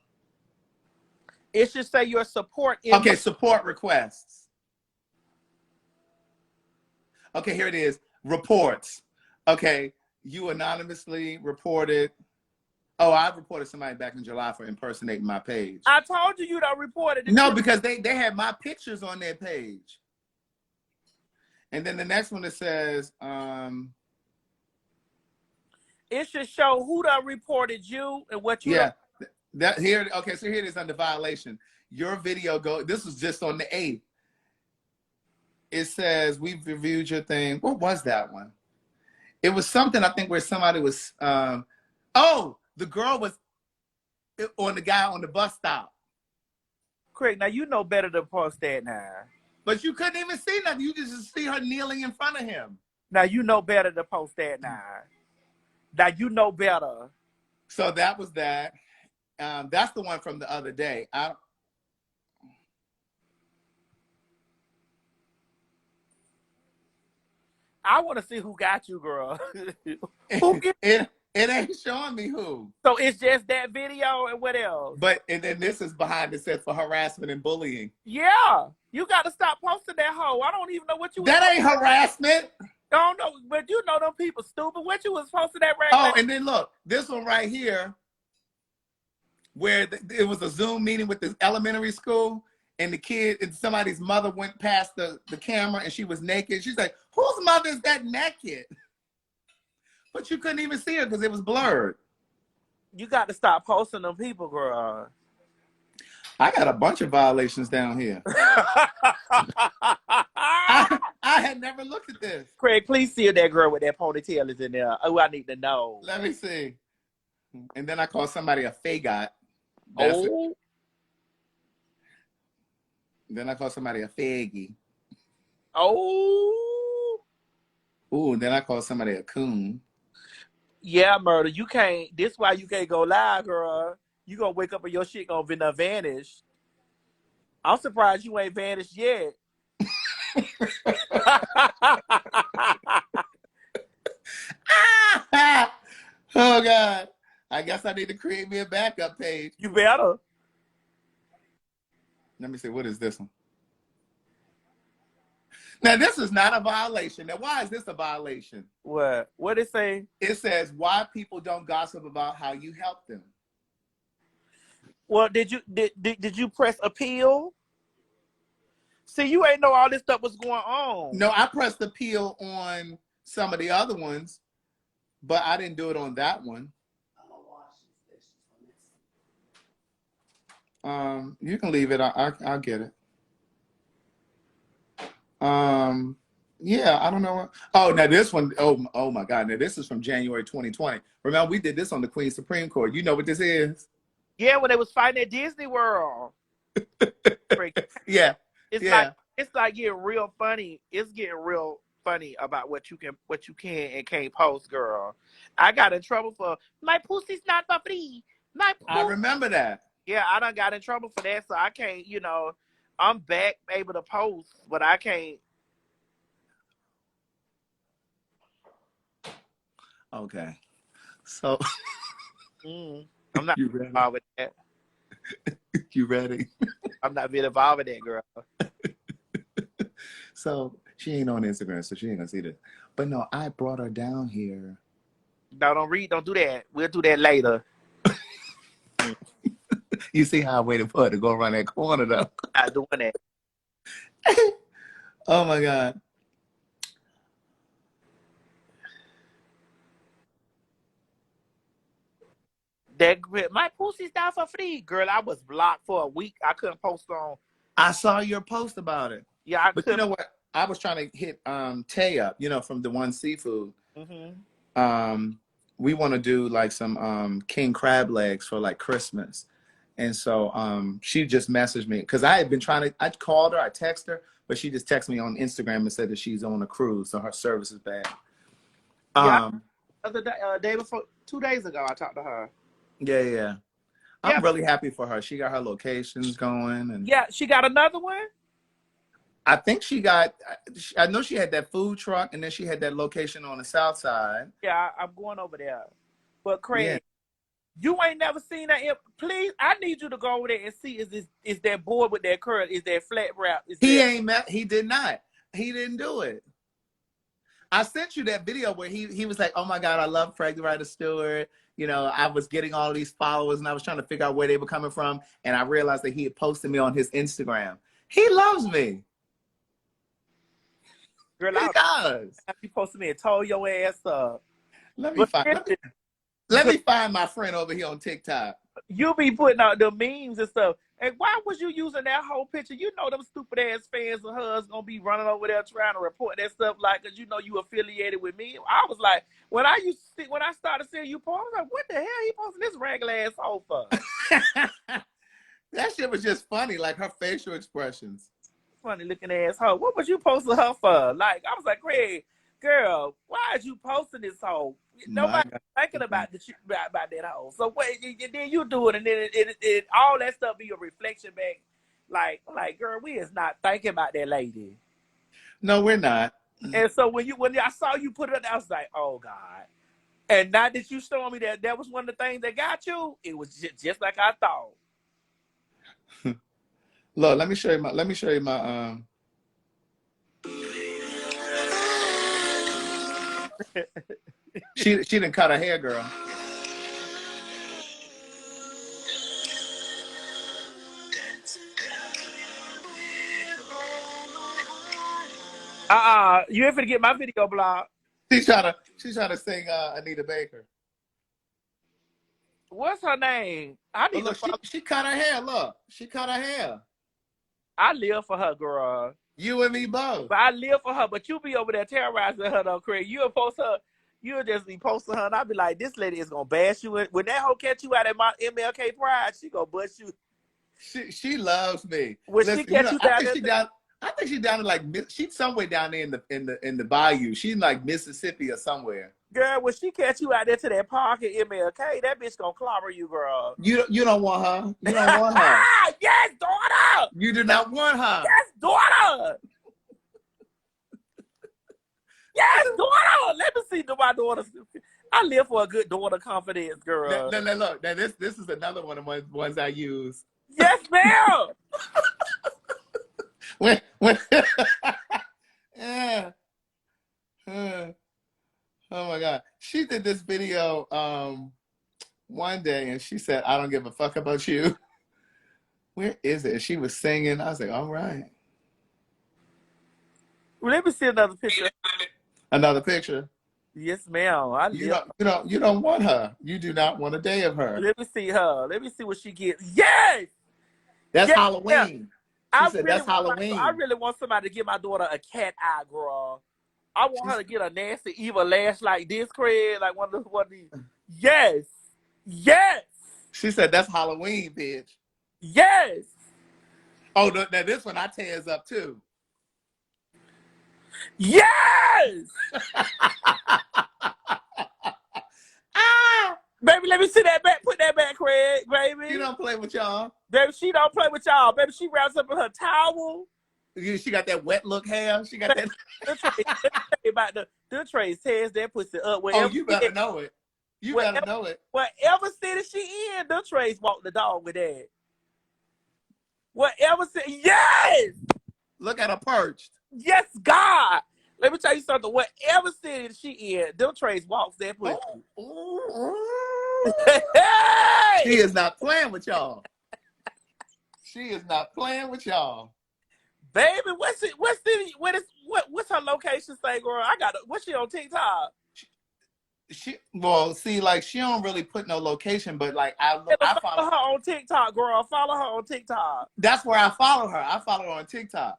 It should say your support. Okay, support requests. Okay, here it is. Reports. Okay, you anonymously reported. Oh, I reported somebody back in July for impersonating my page. I told you don't report it. No, because they had my pictures on their page. And then the next one that says, it should show who done reported you and what you. Yeah, that here. Okay, so here it is under violation. Your video this was just on the 8th. It says we've reviewed your thing. What was that one? It was something I think where somebody was. The girl was on the guy on the bus stop. Craig, now you know better than post that now. But you couldn't even see nothing. You just see her kneeling in front of him. Now you know better to post that now. Now you know better. So that was that. That's the one from the other day. I want to see who got you, girl. It ain't showing me who. So it's just that video and what else? And then this is behind it says for harassment and bullying. Yeah. You got to stop posting that hoe. I don't even know what you That ain't harassment. I don't know, but you know them people stupid. What you was posting that right now? And then look, this one right here, where it was a Zoom meeting with this elementary school, and the kid and somebody's mother went past the camera and she was naked. She's like, whose mother is that naked? But you couldn't even see her because it was blurred. You got to stop posting them people, girl. I got a bunch of violations down here. I had never looked at this. Craig, please see if that girl with that ponytail is in there. Oh, I need to know. Let me see. And then I call somebody a fagot. Oh. Then I call somebody a faggy. Oh. Ooh, then I call somebody a coon. Yeah, murder. You can't. This why you can't go live, girl. You gonna wake up and your shit gonna vanish. I'm surprised you ain't vanished yet. Oh God. I guess I need to create me a backup page. You better. Let me see, what is this one? Now, this is not a violation. Now, why is this a violation? What? What it say? It says why people don't gossip about how you help them. Well, did you press appeal? See, you ain't know all this stuff was going on. No, I pressed appeal on some of the other ones, but I didn't do it on that one. You can leave it. I'll get it. Yeah, I don't know. Oh, now this one, oh my God. Now this is from January 2020. Remember, we did this on the Queen's Supreme Court. You know what this is? Yeah, when they was fighting at Disney World. Yeah. It's like getting real funny. It's getting real funny about what you can and can't post, girl. I got in trouble for my pussy's not for free. I remember that. Yeah, I done got in trouble for that, so I can't, I'm back able to post, but I can't. Okay. So I'm not involved with that. You ready? I'm not being involved with that, girl. So she ain't on Instagram, so she ain't gonna see this. But no, I brought her down here. No, don't do that. We'll do that later. You see how I waited for her to go around that corner, though. Not doing that. Oh my God. My pussy's down for free, girl. I was blocked for a week. I couldn't post on. I saw your post about it. Yeah, but you know what? I was trying to hit Tay up, from the One Seafood. Mm-hmm. We want to do like some king crab legs for like Christmas. And so she just messaged me because I called her, I texted her, but she just texted me on Instagram and said that she's on a cruise, so her service is bad. Day before, 2 days ago, I talked to her. Yeah. I'm really happy for her. She got her locations going. And yeah, she got another one? I think I know she had that food truck, and then she had that location on the south side. Yeah, I'm going over there. But Craig, you ain't never seen that. Please, I need you to go over there and see is that board with that curl, is that flat wrap? He did not. He didn't do it. I sent you that video where he was like, oh my God, I love Craig the Writer Stewart. I was getting all these followers and I was trying to figure out where they were coming from. And I realized that he had posted me on his Instagram. He loves me. Girl, he does. He posted me and told your ass up. Let me find my friend over here on TikTok. You be putting out the memes and stuff. And why was you using that whole picture? You know them stupid ass fans of hers gonna be running over there trying to report that stuff, like, cause you affiliated with me. I was like, when I started seeing you post, I was like, what the hell he posting this regular ass hoe for? That shit was just funny, like her facial expressions. Funny looking ass hoe. What was you posting her for? Like, I was like, Craig, girl, why is you posting this hoe? Nobody thinking about that hoe. So then you do it, and then it all that stuff be a reflection back. Like, girl, we is not thinking about that lady. No, we're not. And so when I saw you put it up, I was like, oh God. And now that you showing me that was one of the things that got you, it was just like I thought. Look, let me show you my she didn't cut her hair, girl. You ain't finna get my video blocked. She's trying to sing Anita Baker. What's her name? She cut her hair. Look, she cut her hair. I live for her, girl. You and me both. But I live for her. But you be over there terrorizing her, though, Craig. You'll post her. You'll just be posting her, and I'll be like, this lady is gonna bash you. When that hoe catch you out at my MLK Pride, she gonna bust you. She loves me. When she catch you down I think she's down in she's somewhere down there in the bayou. She's in like Mississippi or somewhere. Girl, when she catch you out there to that park at MLK, that bitch gonna clobber you, girl. You don't want her. You don't want her. Yes, daughter. You do not want her. Yes, daughter. Yes, daughter. Let me see my daughter. I live for a good daughter confidence, girl. Now, look, now this is another one of the ones I use. Yes, ma'am. when Yeah. Oh my God. She did this video one day and she said, I don't give a fuck about you. Where is it? She was singing. I was like, all right. Well, let me see another picture. Another picture. Yes, ma'am. I live. You don't want her. You do not want a day of her. Let me see her. Let me see what she gets. Yes. That's Yes. Halloween. She said that's I Halloween. really want somebody to give my daughter a cat eye, girl. I want her to get a nasty evil lash like this, Craig, like one of these. Yes. Yes. She said that's Halloween, bitch. Yes. Oh, now this one I tears up too. Yes. Baby, let me see that back. Put that back, Craig, baby. She don't play with y'all. Baby, she don't play with y'all. Baby, she wraps up in her towel. She got that wet look hair. She got that. About the trays tears that pussy up. Wherever Oh, you better know it. You better know it. Whatever city she in, the trays walk the dog with that. Whatever city, yes! Look at her perched. Yes, God! Let me tell you something. Whatever city she in, them trays walks that pussy. Hey! She is not playing with y'all. She is not playing with y'all. Baby, what's her location say, girl? What's she on TikTok? She don't really put no location, but like I follow her on TikTok, girl. Follow her on TikTok. That's where I follow her. I follow her on TikTok.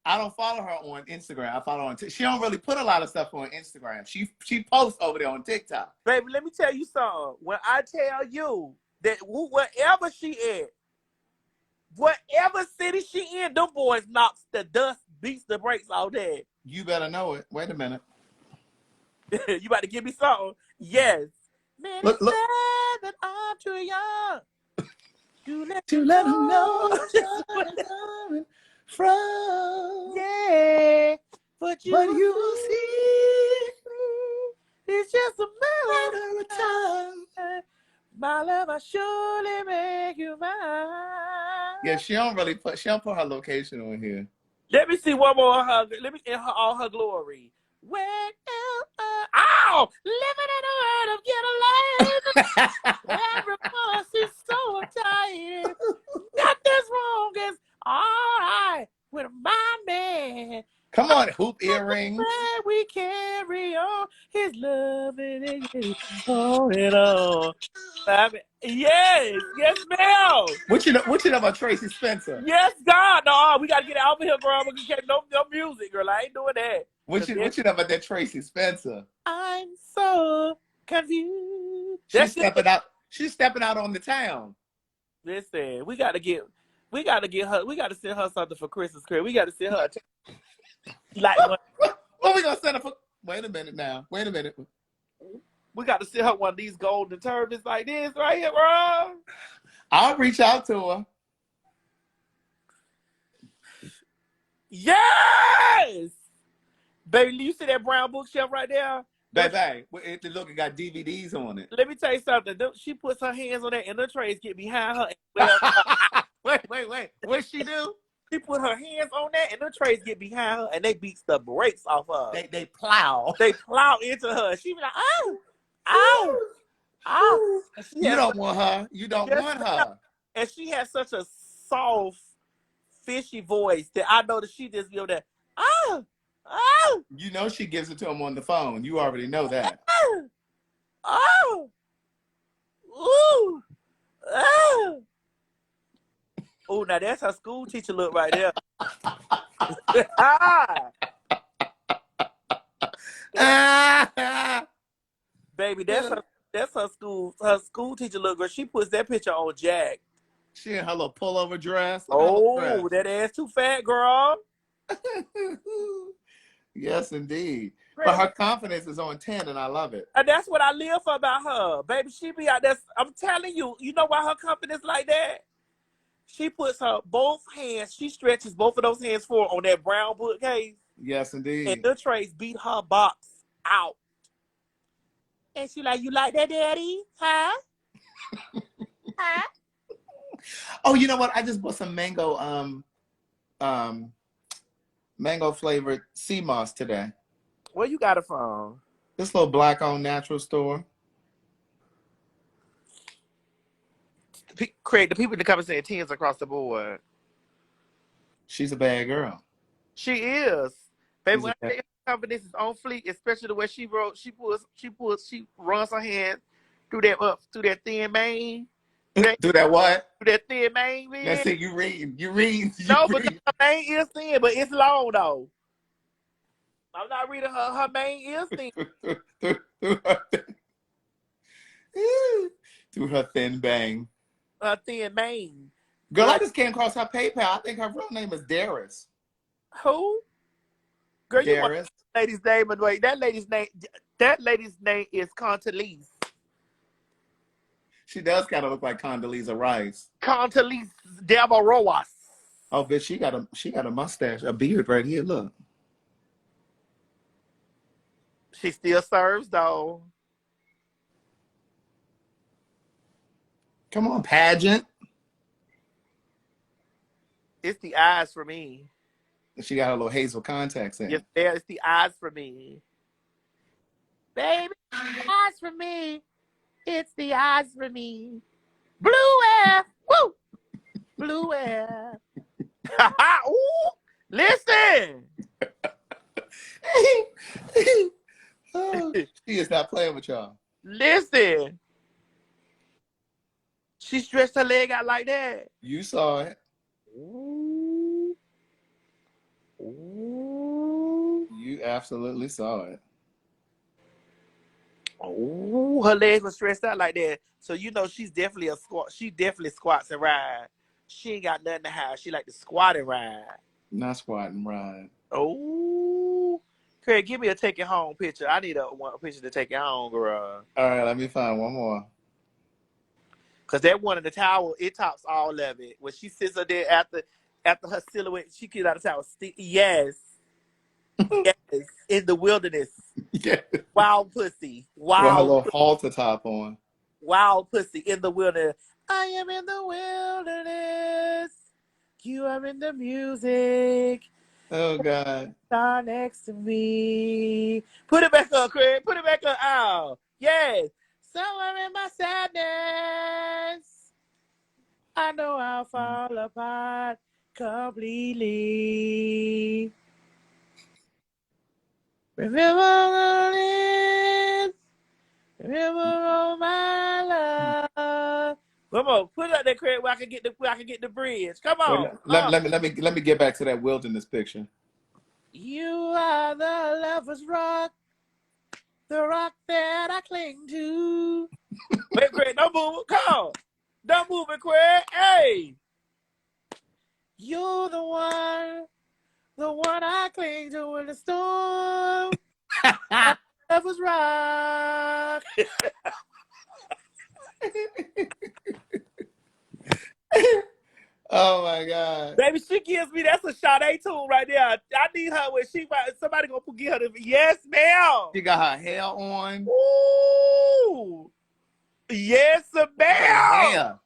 I don't follow her on Instagram. I follow her on TikTok. She don't really put a lot of stuff on Instagram. She posts over there on TikTok. Baby, let me tell you something. When I tell you that wherever she at, whatever city she in, them boys knocks the dust, beats the brakes all day. You better know it. Wait a minute. You about to give me something? Yes. Man, look. That I'm too young to let them know where I'm coming from. Yeah, but you see, it's just a matter of time. My love, I surely make you mine. Yeah, she don't put her location on here. Let me see one more of her. Let me in all her glory. Living in a world of get alive. Every bus is so tight. Nothing's wrong, it's all right with my man. Come on, hoop earrings. We carry on his love and on and on. Yes, ma'am. What you know about Tracy Spencer? Yes, God. No, we gotta get out of here, girl. We can't no music, girl. I ain't doing that. What you know about that Tracy Spencer? I'm so confused. She's stepping out. She's stepping out on the town. Listen, we gotta get her. We gotta send her something for Christmas. We gotta send her. What we gonna send her for? Wait a minute now. Wait a minute. We got to send her one of these golden turbans like this right here, bro. I'll reach out to her. Yes! Baby, you see that brown bookshelf right there? Baby, it got DVDs on it. Let me tell you something. She puts her hands on that and the trays get behind her. Wait. What she do? She put her hands on that and the trays get behind her and they beats the brakes off her. They plow. They plow into her. She be like, ow. You don't want her. You don't want her. And she has such a soft, fishy voice that I know that she just be over there, oh. You know she gives it to him on the phone. You already know that. Oh. Ooh. Oh. Oh, now that's her school teacher look right there. Baby, that's her school teacher look, girl. She puts that picture on Jack. She in her little pullover dress. Oh, that ass too fat, girl. Yes, indeed. But her confidence is on 10, and I love it. And that's what I live for about her. Baby, she be out there. I'm telling you, you know why her confidence like that? She puts her both hands, she stretches both of those hands forward on that brown bookcase. Yes, indeed. And the trays beat her box out. And she like, you like that, Daddy? Huh? Huh? Oh, you know what? I just bought some mango flavored sea moss today. Where you got it from? This little black-owned natural store. Craig, the people in the comments saying 10s across the board. She's a bad girl. She is. Baby, She's when I tell you her confidence is on fleek, especially the way she runs her hand through that thin mane. Do that what? Through that thin mane, man. That's it. You reading. You reading. No, but her mane is thin, but it's long though. I'm not reading her. Her mane is thin. Through her thin bang. Her thin mane. Girl, I just came across her PayPal. I think her real name is Darius. Who? Girl, you want Darius. that lady's name? And wait, that lady's name is Contalise. She does kind of look like Condoleezza Rice. Contalise Deveroas. Oh, bitch, she got a mustache, a beard right here. Look. She still serves though. Come on, pageant. It's the eyes for me. She got her little hazel contacts in. Yes, there. It's the eyes for me. Baby, eyes for me. It's the eyes for me. Blue air. Woo! Blue air. Ooh, listen. Oh, she is not playing with y'all. Listen. She stretched her leg out like that. You saw it. Ooh. Ooh. You absolutely saw it. Oh, her legs were stretched out like that. So you know she's definitely a squat. She definitely squats and ride. She ain't got nothing to hide. She like to squat and ride. Not squat and ride. Oh, Craig, give me a take it home picture. I need one picture to take it home, girl. All right, let me find one more. Cause that one in the towel, it tops all of it. When she sits up there after her silhouette, she gets out of the towel. Yes. Yes. In the wilderness. Yeah. Wild pussy. With her Wild little halter top on. wild pussy in the wilderness. I am in the wilderness. You are in the music. Oh, God. Star next to me. Put it back up, Craig. Put it back up. Oh, yes. Somewhere in my sadness, I know I'll fall apart completely. Remember all this. Remember all my love. Come on, put it up there, Craig, where I can get the bridge. Come on. Wait, let me get back to that wilderness picture. You are the lover's rock, the rock that I cling to. Wait, Craig, don't move. Come on. Don't move it, Craig. Hey. You're the one I cling to in the storm. Lover's rock. Oh, my God. Baby, she gives me, that's a Sade tune right there. I need her when somebody gonna get her to, yes, ma'am. She got her hair on. Ooh. Yes, ma'am. Hair.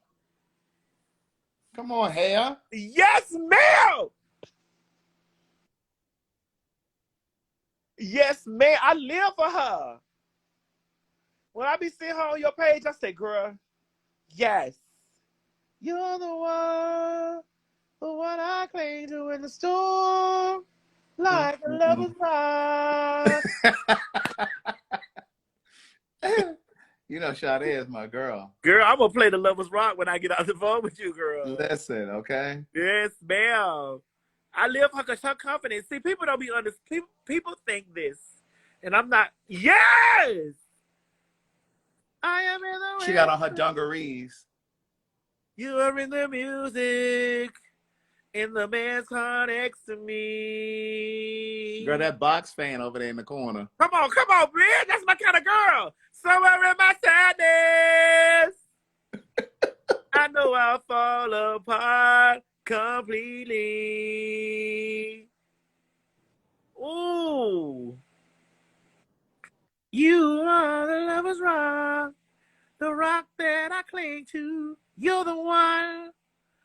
Come on, hair. Yes, ma'am. Yes, ma'am. I live for her. When I be seeing her on your page, I say, girl, yes. You're the one I cling to in the storm, like a lover's rock. You know, Sade is my girl. Girl, I'm gonna play the lover's rock when I get out the phone with you, girl. Listen, okay? Yes, ma'am. I live her because her confidence. See, people don't be honest. People think this, and I'm not. Yes, I am in the. She got on her dungarees. You are in the music, in the man's car next to me. Girl, that box fan over there in the corner. Come on, bitch. That's my kind of girl. Somewhere in my sadness, I know I'll fall apart completely. Ooh. You are the lover's rock, the rock that I cling to. You're the one.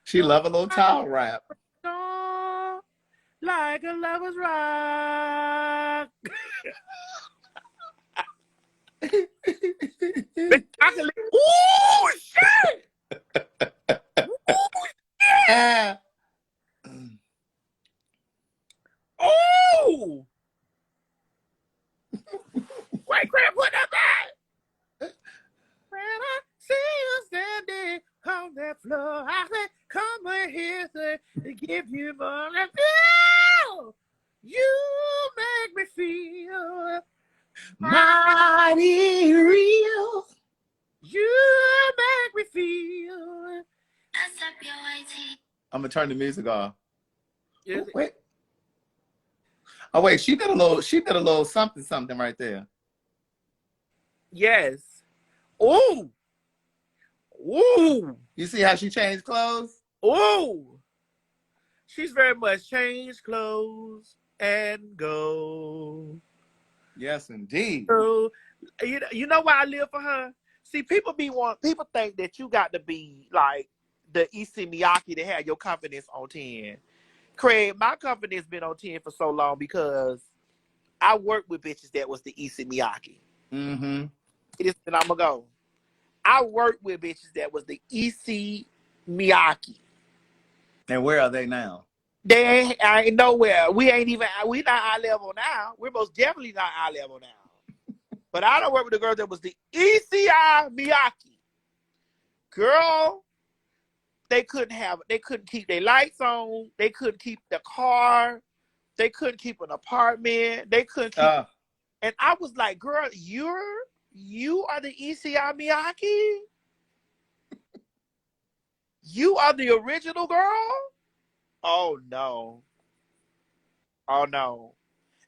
She love a little towel wrap. like a lover's rock. I can ooh, shit! Ooh, shit! Oh! Wait, crap, put that back! When I see you standing on that floor, I say, come here, say, to give you more than feel. You make me feel mighty real. You make me feel. I'm gonna turn the music off. Is Oh, wait. Oh wait, she did a little something right there. Yes. Ooh. Ooh. You see how she changed clothes? Ooh. She's very much changed clothes and go. Yes, indeed. So, you know why I live for her? See, people think that you got to be like the Issey Miyake to have your confidence on 10. Craig, my confidence been on 10 for so long because I worked with bitches that was the Issey Miyake. Mm-hmm. It is that I'ma go. I worked with bitches that was the Issey Miyake. And where are they now? They ain't nowhere. We not eye level now. We're most definitely not eye level now. But I don't work with the girl that was the ECI Miyake. Girl, they couldn't keep their lights on. They couldn't keep the car. They couldn't keep an apartment. They couldn't keep. And I was like, girl, you are the ECI Miyake? You are the original girl? Oh, no. Oh, no.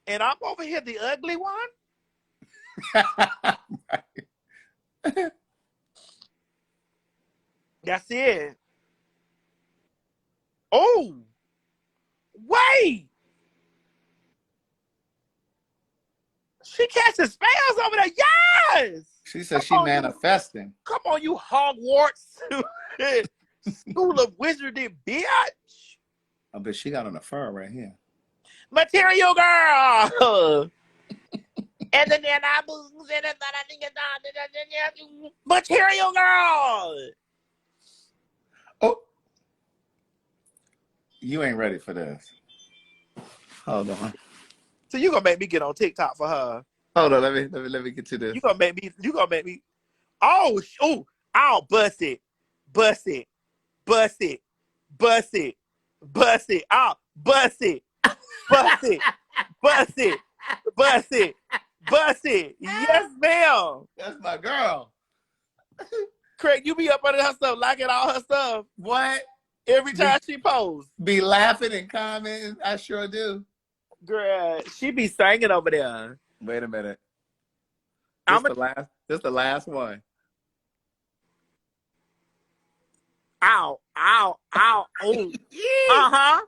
And I'm over here the ugly one? That's it. Oh, wait. She catches spells over there. Yes. She said she manifesting. Come on, you Hogwarts School of Wizardry, bitch. I bet she got on a fur right here. Material girl. And then I material girl. Oh, you ain't ready for this. Hold on. So you gonna make me get on TikTok for her? Hold on, let me get to this. You gonna make me. Oh, I'll bust it. Bust it. Bust it. Bust it. Bust it. I'll bust it. Bust it. Bust it. Bust it. Bust it. Yes, ma'am. That's my girl. Craig, you be up under her stuff, liking all her stuff. What? Every time she posts. Be laughing and commenting. I sure do. Girl, she be singing over there. Wait a minute. This the last one. Ow, ow, ow, oh. Uh-huh.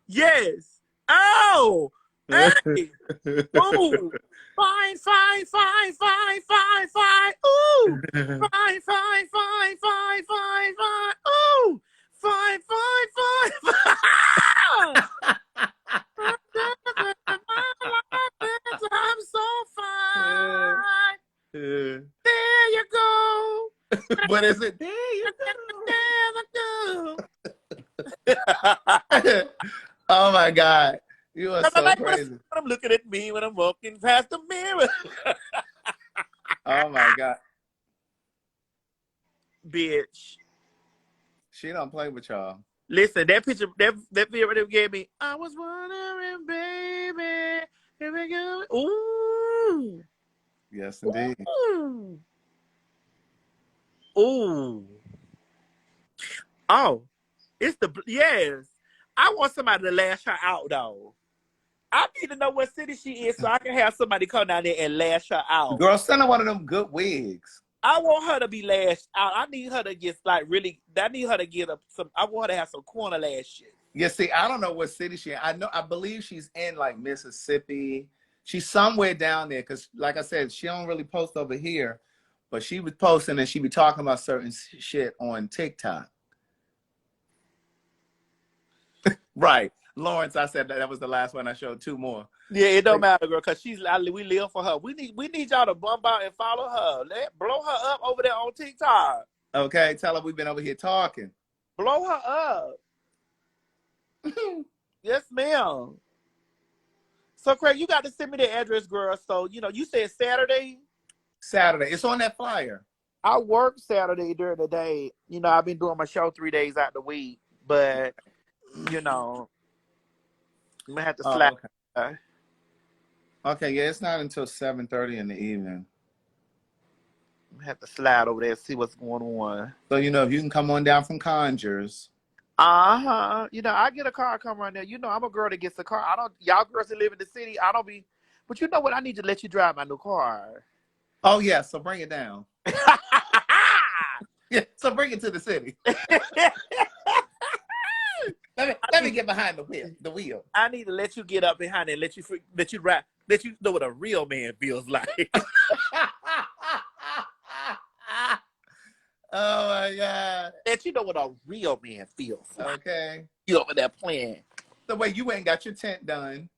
Yes. Oh. Hey. Ooh. Fine, fine, fine, fine, fine, fine. Ooh. Fine, fine, fine, fine, fine, fine. Ooh. Fine, fine, fine, fine. I'm so fine. There you go. What is it? There you go. Oh my God. You are so crazy. I'm looking at me when I'm walking past the mirror. Oh my God. Bitch. She don't play with y'all. Listen, that picture, that video they gave me, I was wondering, baby, here we go. Ooh. Yes, indeed. Ooh. Ooh. Oh, it's yes. I want somebody to lash her out, though. I need to know what city she is so I can have somebody come down there and lash her out. Girl, send her one of them good wigs. I want her to be lashed out. I need her to get I need her to get I want her to have some corner lashes. Yeah, see, I don't know what city she in. I believe she's in like Mississippi. She's somewhere down there because, like I said, she don't really post over here, but she was posting and she be talking about certain shit on TikTok. Right. Lawrence, I said that was the last one. I showed 2 more. Yeah, it don't matter, girl, because we live for her. We need y'all to bump out and follow her. Blow her up over there on TikTok. Okay, tell her we've been over here talking. Blow her up. Yes, ma'am. So, Craig, you got to send me the address, girl. So, you said Saturday. Saturday. It's on that flyer. I work Saturday during the day. I've been doing my show 3 days out the week, but I'm gonna have to slap. Okay. Okay, yeah, it's not until 7:30 in the evening. I'm gonna have to slide over there and see what's going on. So, if you can come on down from Conjures. I get a car, come right there. I'm a girl that gets a car. Y'all girls that live in the city, I don't be, but you know what? I need to let you drive my new car. Oh, yeah, so bring it down. Yeah, so bring it to the city. Let me get behind the wheel. I need to let you get up behind it and let you ride, let you know what a real man feels like. Oh my God. Let you know what a real man feels like. Okay. You over there playing. So wait, you ain't got your tent done.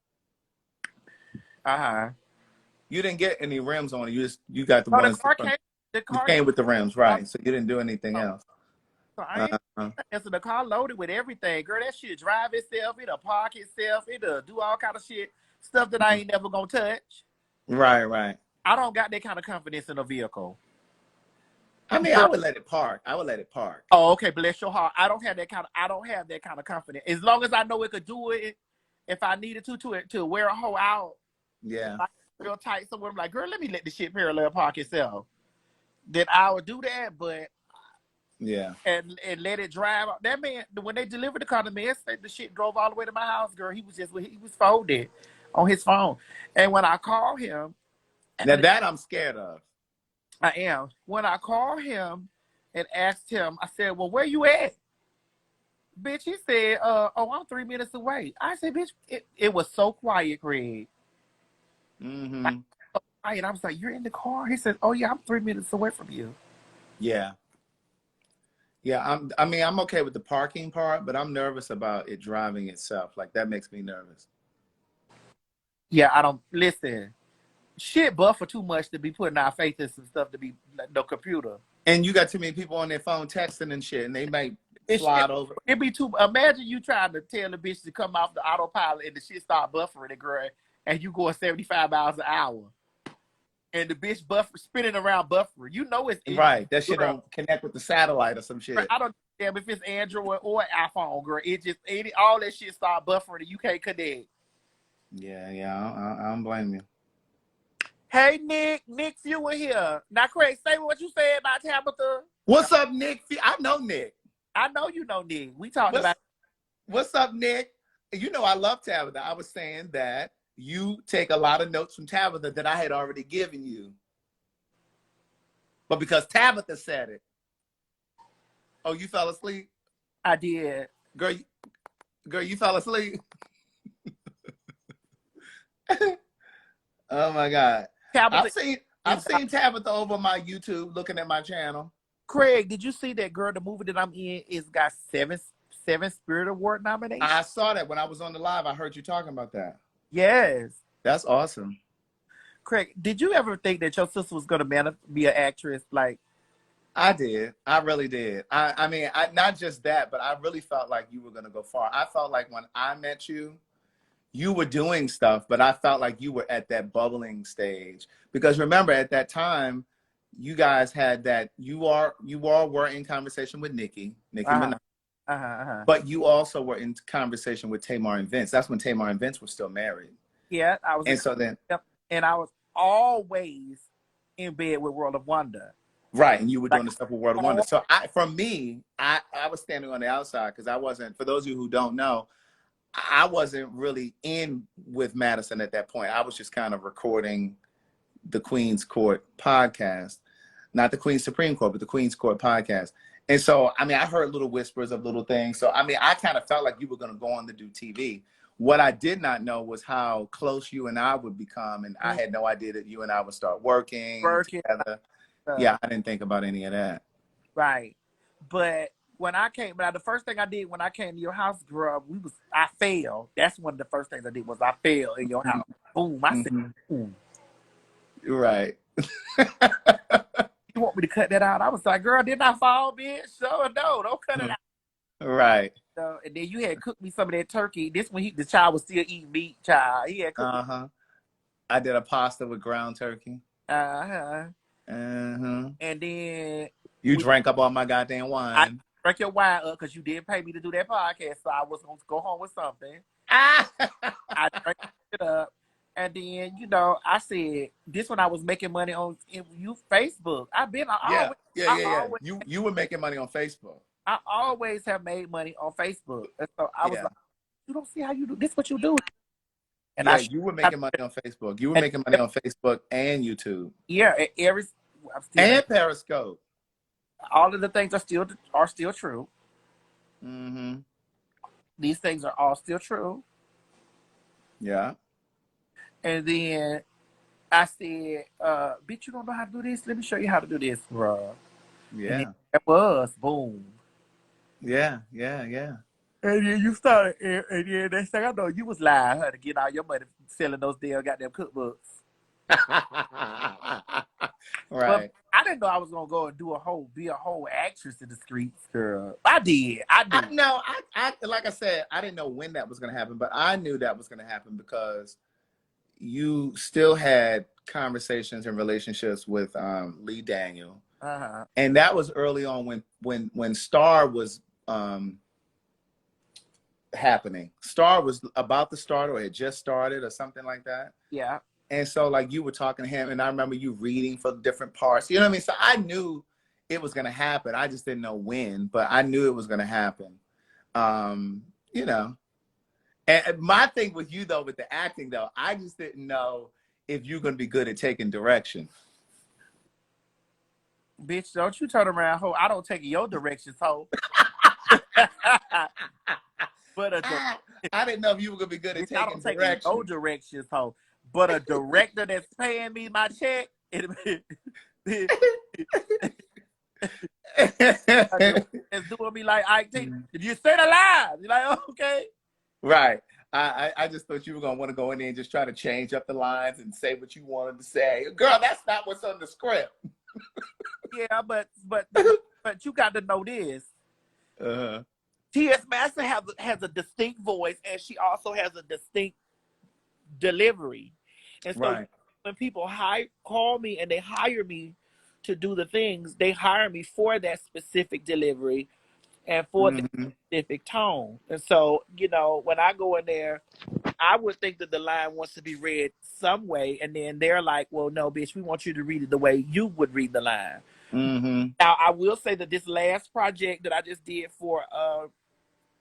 Uh-huh. You didn't get any rims on it. You got the Oh, ones. the car came with the rims, right? So you didn't do anything else. So I ain't so the car loaded with everything. Girl, that shit drive itself, it'll park itself, it'll do all kind of shit. Stuff that I ain't never gonna touch. Right. I don't got that kind of confidence in a vehicle. I mean, I would let it park. Oh, okay, bless your heart. I don't have that kind of confidence. As long as I know it could do it, if I needed to wear a hoe out, Yeah. like real tight somewhere, I'm like, girl, let me let the shit parallel park itself. Then I would do that, but yeah, and let it drive. That man, when they delivered the car, the man said the shit drove all the way to my house, girl. He was folded on his phone, and when I called him, now that I'm scared of. I am. When I called him and asked him, I said, well, where you at? Bitch, he said, I'm 3 minutes away. I said, bitch, it was so quiet, Craig. Mm-hmm. Like, so quiet. I was like, you're in the car? He said, oh, yeah, I'm 3 minutes away from you. Yeah. Yeah, I'm okay with the parking part, but I'm nervous about it driving itself. Like, that makes me nervous. Yeah, I don't, listen, shit buffer too much to be putting our faith in some stuff to be no computer. And you got too many people on their phone texting and shit, and they might slide over. It'd be too, imagine you trying to tell the bitch to come off the autopilot and the shit start buffering it, girl, and you going 75 miles an hour. And the bitch spinning around buffering. You know it's right. That shit don't connect with the satellite or some shit. I don't care if it's Android or iPhone, girl. All that shit start buffering and you can't connect. Yeah. I don't blame you. Hey, Nick Few in here. Now, Craig, say what you said about Tabitha. What's up, Nick? I know Nick. I know you know Nick. We talked about. What's up, Nick? You know I love Tabitha. I was saying that you take a lot of notes from Tabitha that I had already given you. But because Tabitha said it. Oh, you fell asleep? I did. Girl, you fell asleep? Oh, my God. Tabitha, I've seen Tabitha over my YouTube looking at my channel. Craig, did you see that girl? The movie that I'm in is got seven Spirit Award nominations. I saw that when I was on the live. I heard you talking about that. Yes. That's awesome. Craig, did you ever think that your sister was going to be an actress? Like, I did. I really did. I mean, not just that, but I really felt like you were going to go far. I felt like when I met you, you were doing stuff, but I felt like you were at that bubbling stage. Because remember, at that time, you guys had that, you all were in conversation with Nicki Minaj. But you also were in conversation with Tamar and Vince. That's when Tamar and Vince were still married. Yeah, I was. And so then, and I was always in bed with World of Wonder. Right, and you were doing the stuff with World of Wonder. So for me, I was standing on the outside because I wasn't. For those of you who don't know, I wasn't really in with Madison at that point. I was just kind of recording the Queen's Court podcast, not the Queen's Supreme Court, but the Queen's Court podcast. And so, I mean, I heard little whispers of little things. So, I mean, I kind of felt like you were going to go on to do TV. What I did not know was how close you and I would become. And I had no idea that you and I would start working together. Yeah, I didn't think about any of that. Right. But when I came, now the first thing I did when I came to your house, girl, I failed. That's one of the first things I did was I failed in your house. Boom, I said, boom. Right. You want me to cut that out? I was like, girl, didn't I fall, bitch? So no, don't cut it out. Right. And then you had cooked me some of that turkey. This when the child was still eating meat, child. He had cooked. I did a pasta with ground turkey. And then you drank up all my goddamn wine. I drank your wine up because you didn't pay me to do that podcast, so I was gonna go home with something. I drank it up, and then I said this when I was making money on Facebook. You were making money on Facebook. I always have made money on Facebook, and so I was like, you don't see how you do this? What you do? And you were making money on Facebook. You were making money on Facebook and YouTube. Yeah, and Periscope. All of the things are still true. These things are all still true. Yeah. And then I said, bitch, you don't know how to do this? Let me show you how to do this, bro. Yeah. It was boom. Yeah. And then you started, and then next thing I know, you was lying to get all your money selling those damn goddamn cookbooks. Right. But I didn't know I was gonna go and be a whole actress in the streets, girl. I did. I know. I like I said, I didn't know when that was gonna happen, but I knew that was gonna happen because you still had conversations and relationships with Lee Daniel, and that was early on when Star was happening. Star was about to start or had just started or something like that. Yeah. And so like you were talking to him and I remember you reading for different parts. You know what I mean? So I knew it was going to happen. I just didn't know when, but I knew it was going to happen. And my thing with you though, with the acting though, I just didn't know if you're going to be good at taking direction. Bitch, don't you turn around, ho. I don't take your directions, ho. But I didn't know if you were gonna be good at taking directions. No directions, ho. But a director that's paying me my check, it's doing me like Ike T. If you say the lie, you're like, oh, okay. Right. I just thought you were gonna want to go in there and just try to change up the lines and say what you wanted to say. Girl, that's not what's on the script. Yeah, but you got to know this. T.S. Madison has a distinct voice, and she also has a distinct delivery. And so when people call me and they hire me to do the things, they hire me for that specific delivery and for the specific tone. And so, when I go in there, I would think that the line wants to be read some way, and then they're like, well, no, bitch, we want you to read it the way you would read the line. Now, I will say that this last project that I just did for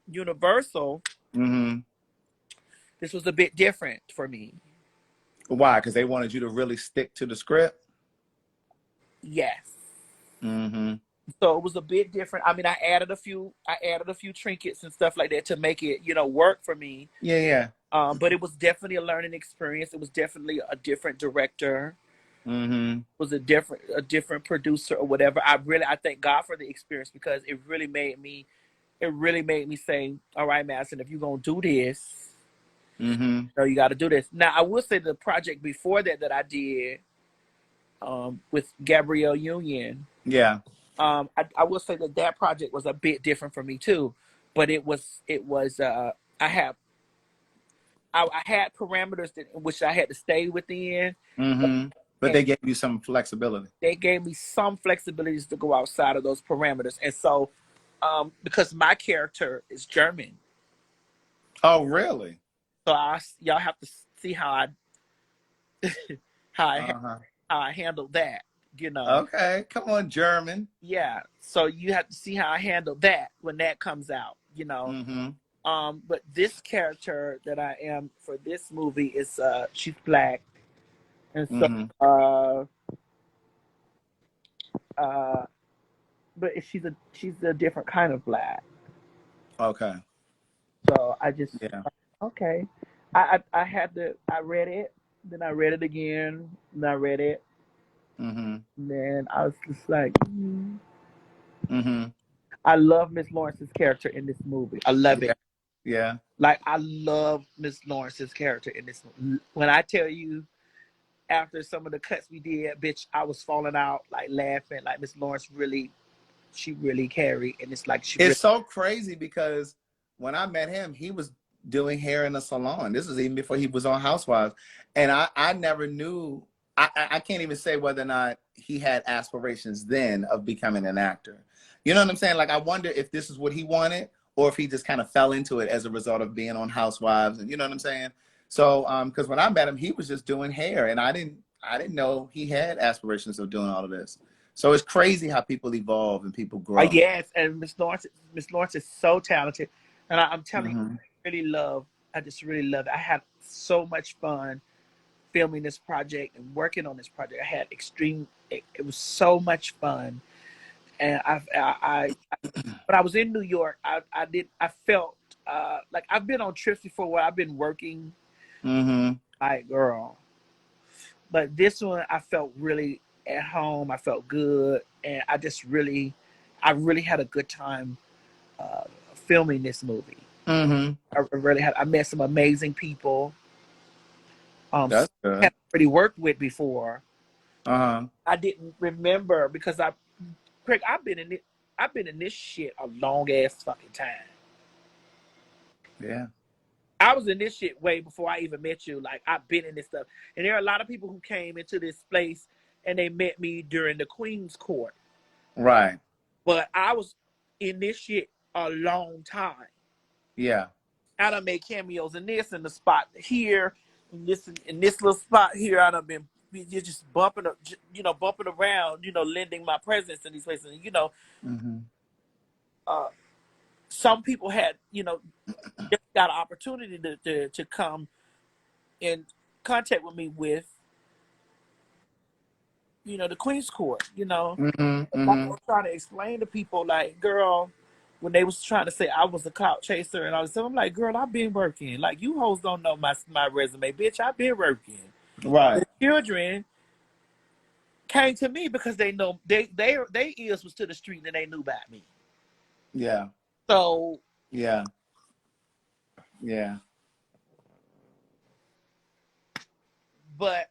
Universal, this was a bit different for me. Why? Because they wanted you to really stick to the script? Yes. So it was a bit different. I mean, I added a few trinkets and stuff like that to make it, work for me. Yeah. But it was definitely a learning experience. It was definitely a different director. It was a different producer or whatever. I thank God for the experience because it really made me say, all right, Madison, if you're going to do this, you got to do this. Now, I will say the project before that I did with Gabrielle Union. Yeah. I will say that project was a bit different for me too, but I had parameters which I had to stay within. But they gave you some flexibility. They gave me some flexibilities to go outside of those parameters. And so, because my character is German. Oh, really? So y'all have to see how I handled that, Okay, come on, German. Yeah. So you have to see how I handle that when that comes out, But this character that I am for this movie is she's black. And so but she's a different kind of black. Okay. So I just okay. I read it, then I read it again, then I read it. And then I was just like, I love Miss Lawrence's character in this movie. I love Yeah. it. Yeah. Like I love Miss Lawrence's character in this. When I tell you, after some of the cuts we did, bitch, I was falling out like laughing. Like Miss Lawrence really, she really carried, and it's like she really. It's so crazy because when I met him, he was doing hair in a salon. This was even before he was on Housewives. And I never knew, I can't even say whether or not he had aspirations then of becoming an actor. You know what I'm saying? Like, I wonder if this is what he wanted or if he just kind of fell into it as a result of being on Housewives. And you know what I'm saying? So, because when I met him, he was just doing hair, and I didn't know he had aspirations of doing all of this. So it's crazy how people evolve and people grow. Yes, and Miss Lawrence is so talented, and I'm telling you, Mm-hmm. I just really love it. I had so much fun filming this project and working on this project. I had it was so much fun, and when I was in New York, I felt like I've been on trips before where I've been working, Mm-hmm. like girl, but this one I felt really at home. I felt good, and I really had a good time uh, filming this movie. Mm-hmm. I met some amazing people. That's I good. had already worked with before. Uh-huh. I didn't remember because Craig, I've been in this shit a long ass fucking time. Yeah. I was in this shit way before I even met you. Like I've been in this stuff, and there are a lot of people who came into this place and they met me during the Queen's Court. Right. But I was in this shit a long time. Yeah. I done made cameos in this and the spot here, in this little spot here. I done been you're just bumping around, lending my presence in these places. And, Mm-hmm. uh, some people had, just got an opportunity to come in contact with me with, the Queen's Court. Mm-hmm. Like I Mm-hmm. was trying to explain to people, like, girl, when they was trying to say I was a clout chaser and all this stuff, I'm like, girl, I've been working. Like, you hoes don't know my resume, bitch. I've been working. Right. The children came to me because they know they ears was to the street and they knew about me. Yeah. So Yeah. Yeah. but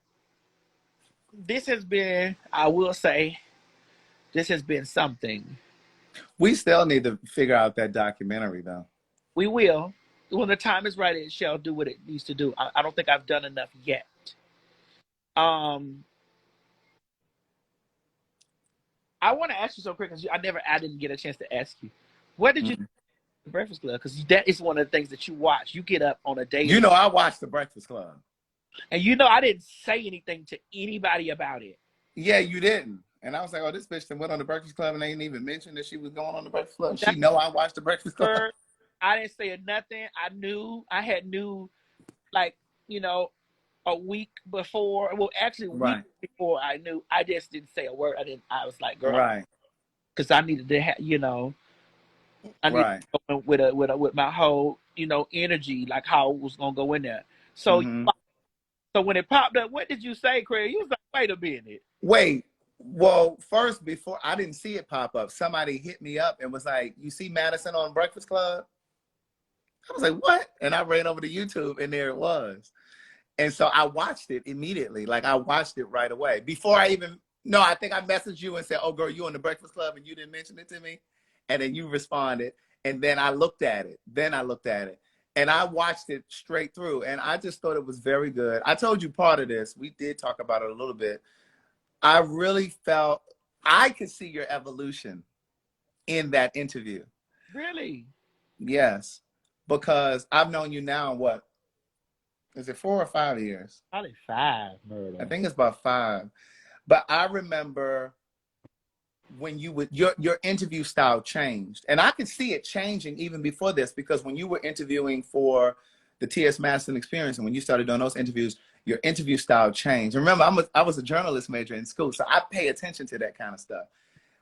this has been, I will say, this has been something. We still need to figure out that documentary though. We will. When the time is right, it shall do what it needs to do. I don't think I've done enough yet. Um, I want to ask you so quick because I didn't get a chance to ask you. What did you Mm-hmm. the Breakfast Club? Because that is one of the things that you watch. You get up on a You daily, know, I watched The Breakfast Club. and I didn't say anything to anybody about it. Yeah, you didn't. And I was like, oh, this bitch that went on The Breakfast Club and they didn't even mention that she was going on The Breakfast Club. She That know I watched The Breakfast Club. I didn't say nothing. I had knew, like, a week before. Well, actually, a week Right. before I knew. I just didn't say a word. I was like, girl, Right. because I needed to have, I needed Right. to go in with my whole, energy, like how it was gonna go in there. So, Mm-hmm. so when it popped up, what did you say, Craig? You was like, wait a minute. Wait. Well, first, before I didn't see it pop up, somebody hit me up and was like, you see Madison on Breakfast Club? I was like, what? And I ran over to YouTube and there it was. And so I watched it immediately. Like I watched it right away. Before I even, no, I think I messaged you and said, oh girl, you on the Breakfast Club and you didn't mention it to me. And then you responded. And then I looked at it. And I watched it straight through. And I just thought it was very good. I told you part of this. We did talk about it a little bit. I really felt I could see your evolution in that interview. Really? Yes. Because I've known you now, what? Is it 4 or 5 years? Probably 5, murder. I think it's about 5. But I remember when you would your interview style changed. And I could see it changing even before this, because when you were interviewing for the T.S. Madison Experience and when you started doing those interviews, your interview style changed. Remember, I was a journalist major in school, so I pay attention to that kind of stuff.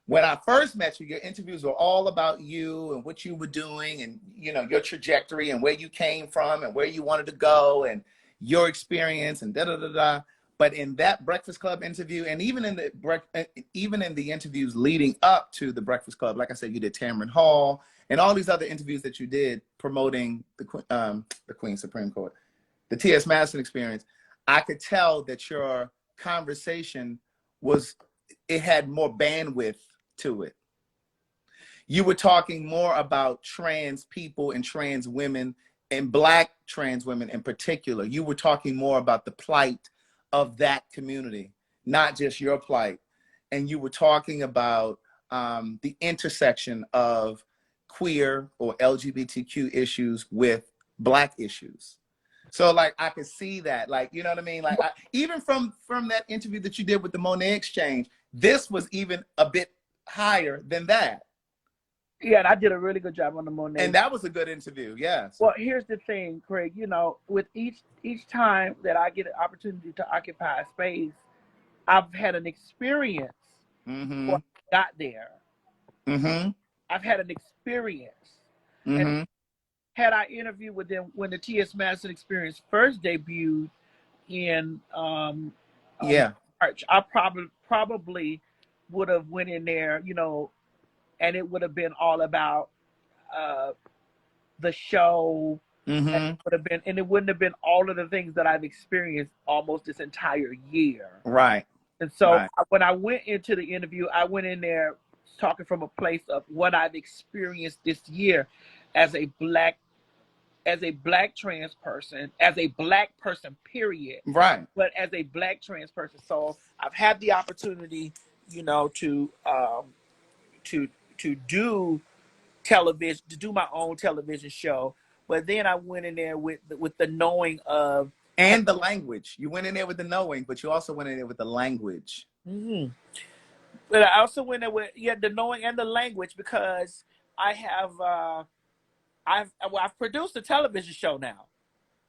When I first met you, your interviews were all about you and what you were doing and, your trajectory and where you came from and where you wanted to go and your experience and da-da-da-da. But in that Breakfast Club interview, and even in the interviews leading up to the Breakfast Club, like I said, you did Tamron Hall and all these other interviews that you did promoting the Queen Supreme Court, the T.S. Madison experience. I could tell that your conversation it had more bandwidth to it. You were talking more about trans people and trans women and Black trans women in particular. You were talking more about the plight of that community, not just your plight. And you were talking about the intersection of queer or LGBTQ issues with Black issues. So like I could see that, like, you know what I mean? Like even from that interview that you did with the Monet Exchange, this was even a bit higher than that. Yeah, and I did a really good job on the Monet. And that was a good interview, yes. Well, here's the thing, Craig. You know, with each time that I get an opportunity to occupy a space, I've had an experience before I got there. I've had an experience. And had I interviewed with them when the T.S. Madison experience first debuted in March, I probably would have went in there, you know, and it would have been all about the show. And it wouldn't have been all of the things that I've experienced almost this entire year. Right. And so when I went into the interview, I went in there talking from a place of what I've experienced this year as a black trans person, as a Black person, period. Right. But as a Black trans person. So I've had the opportunity, you know, to do television, to do my own television show. But then I went in there with the knowing of, and the language. You went in there with the knowing, but you also went in there with the language. But I also went there with the knowing and the language, because I have I've produced a television show now.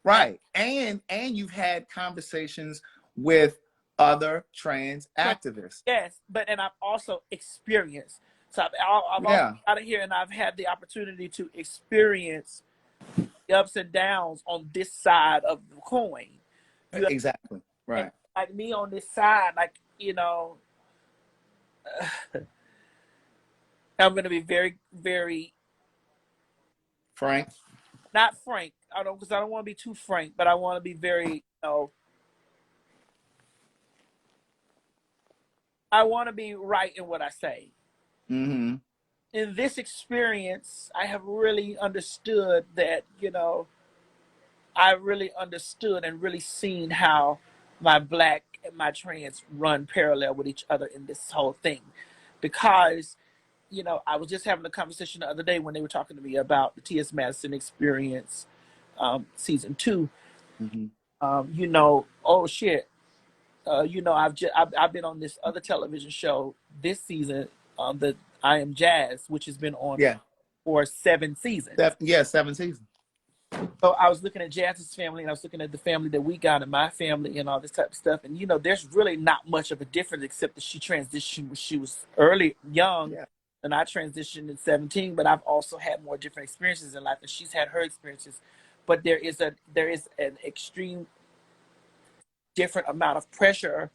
Right. And you've had conversations with other trans activists. Yes, and I've also experienced. So I've out of here, and I've had the opportunity to experience the ups and downs on this side of the coin. Exactly. Right. And like me on this side, like, you know, I'm going to be very, very frank. Not frank. Because I don't want to be too frank, but I want to be very, you know, I want to be right in what I say. In this experience, I have really understood that, you know, I really understood and really seen how my Black and my trans run parallel with each other in this whole thing. Because, you know, I was just having a conversation the other day when they were talking to me about the T.S. Madison experience, season 2. You know, oh shit. You know, I've been on this other television show this season, the I Am Jazz, which has been on for 7 seasons. 7 seasons. So I was looking at Jazz's family, and I was looking at the family that we got in my family and all this type of stuff. And, you know, there's really not much of a difference, except that she transitioned when she was young, and I transitioned at 17. But I've also had more different experiences in life, and she's had her experiences. But there is an extreme different amount of pressure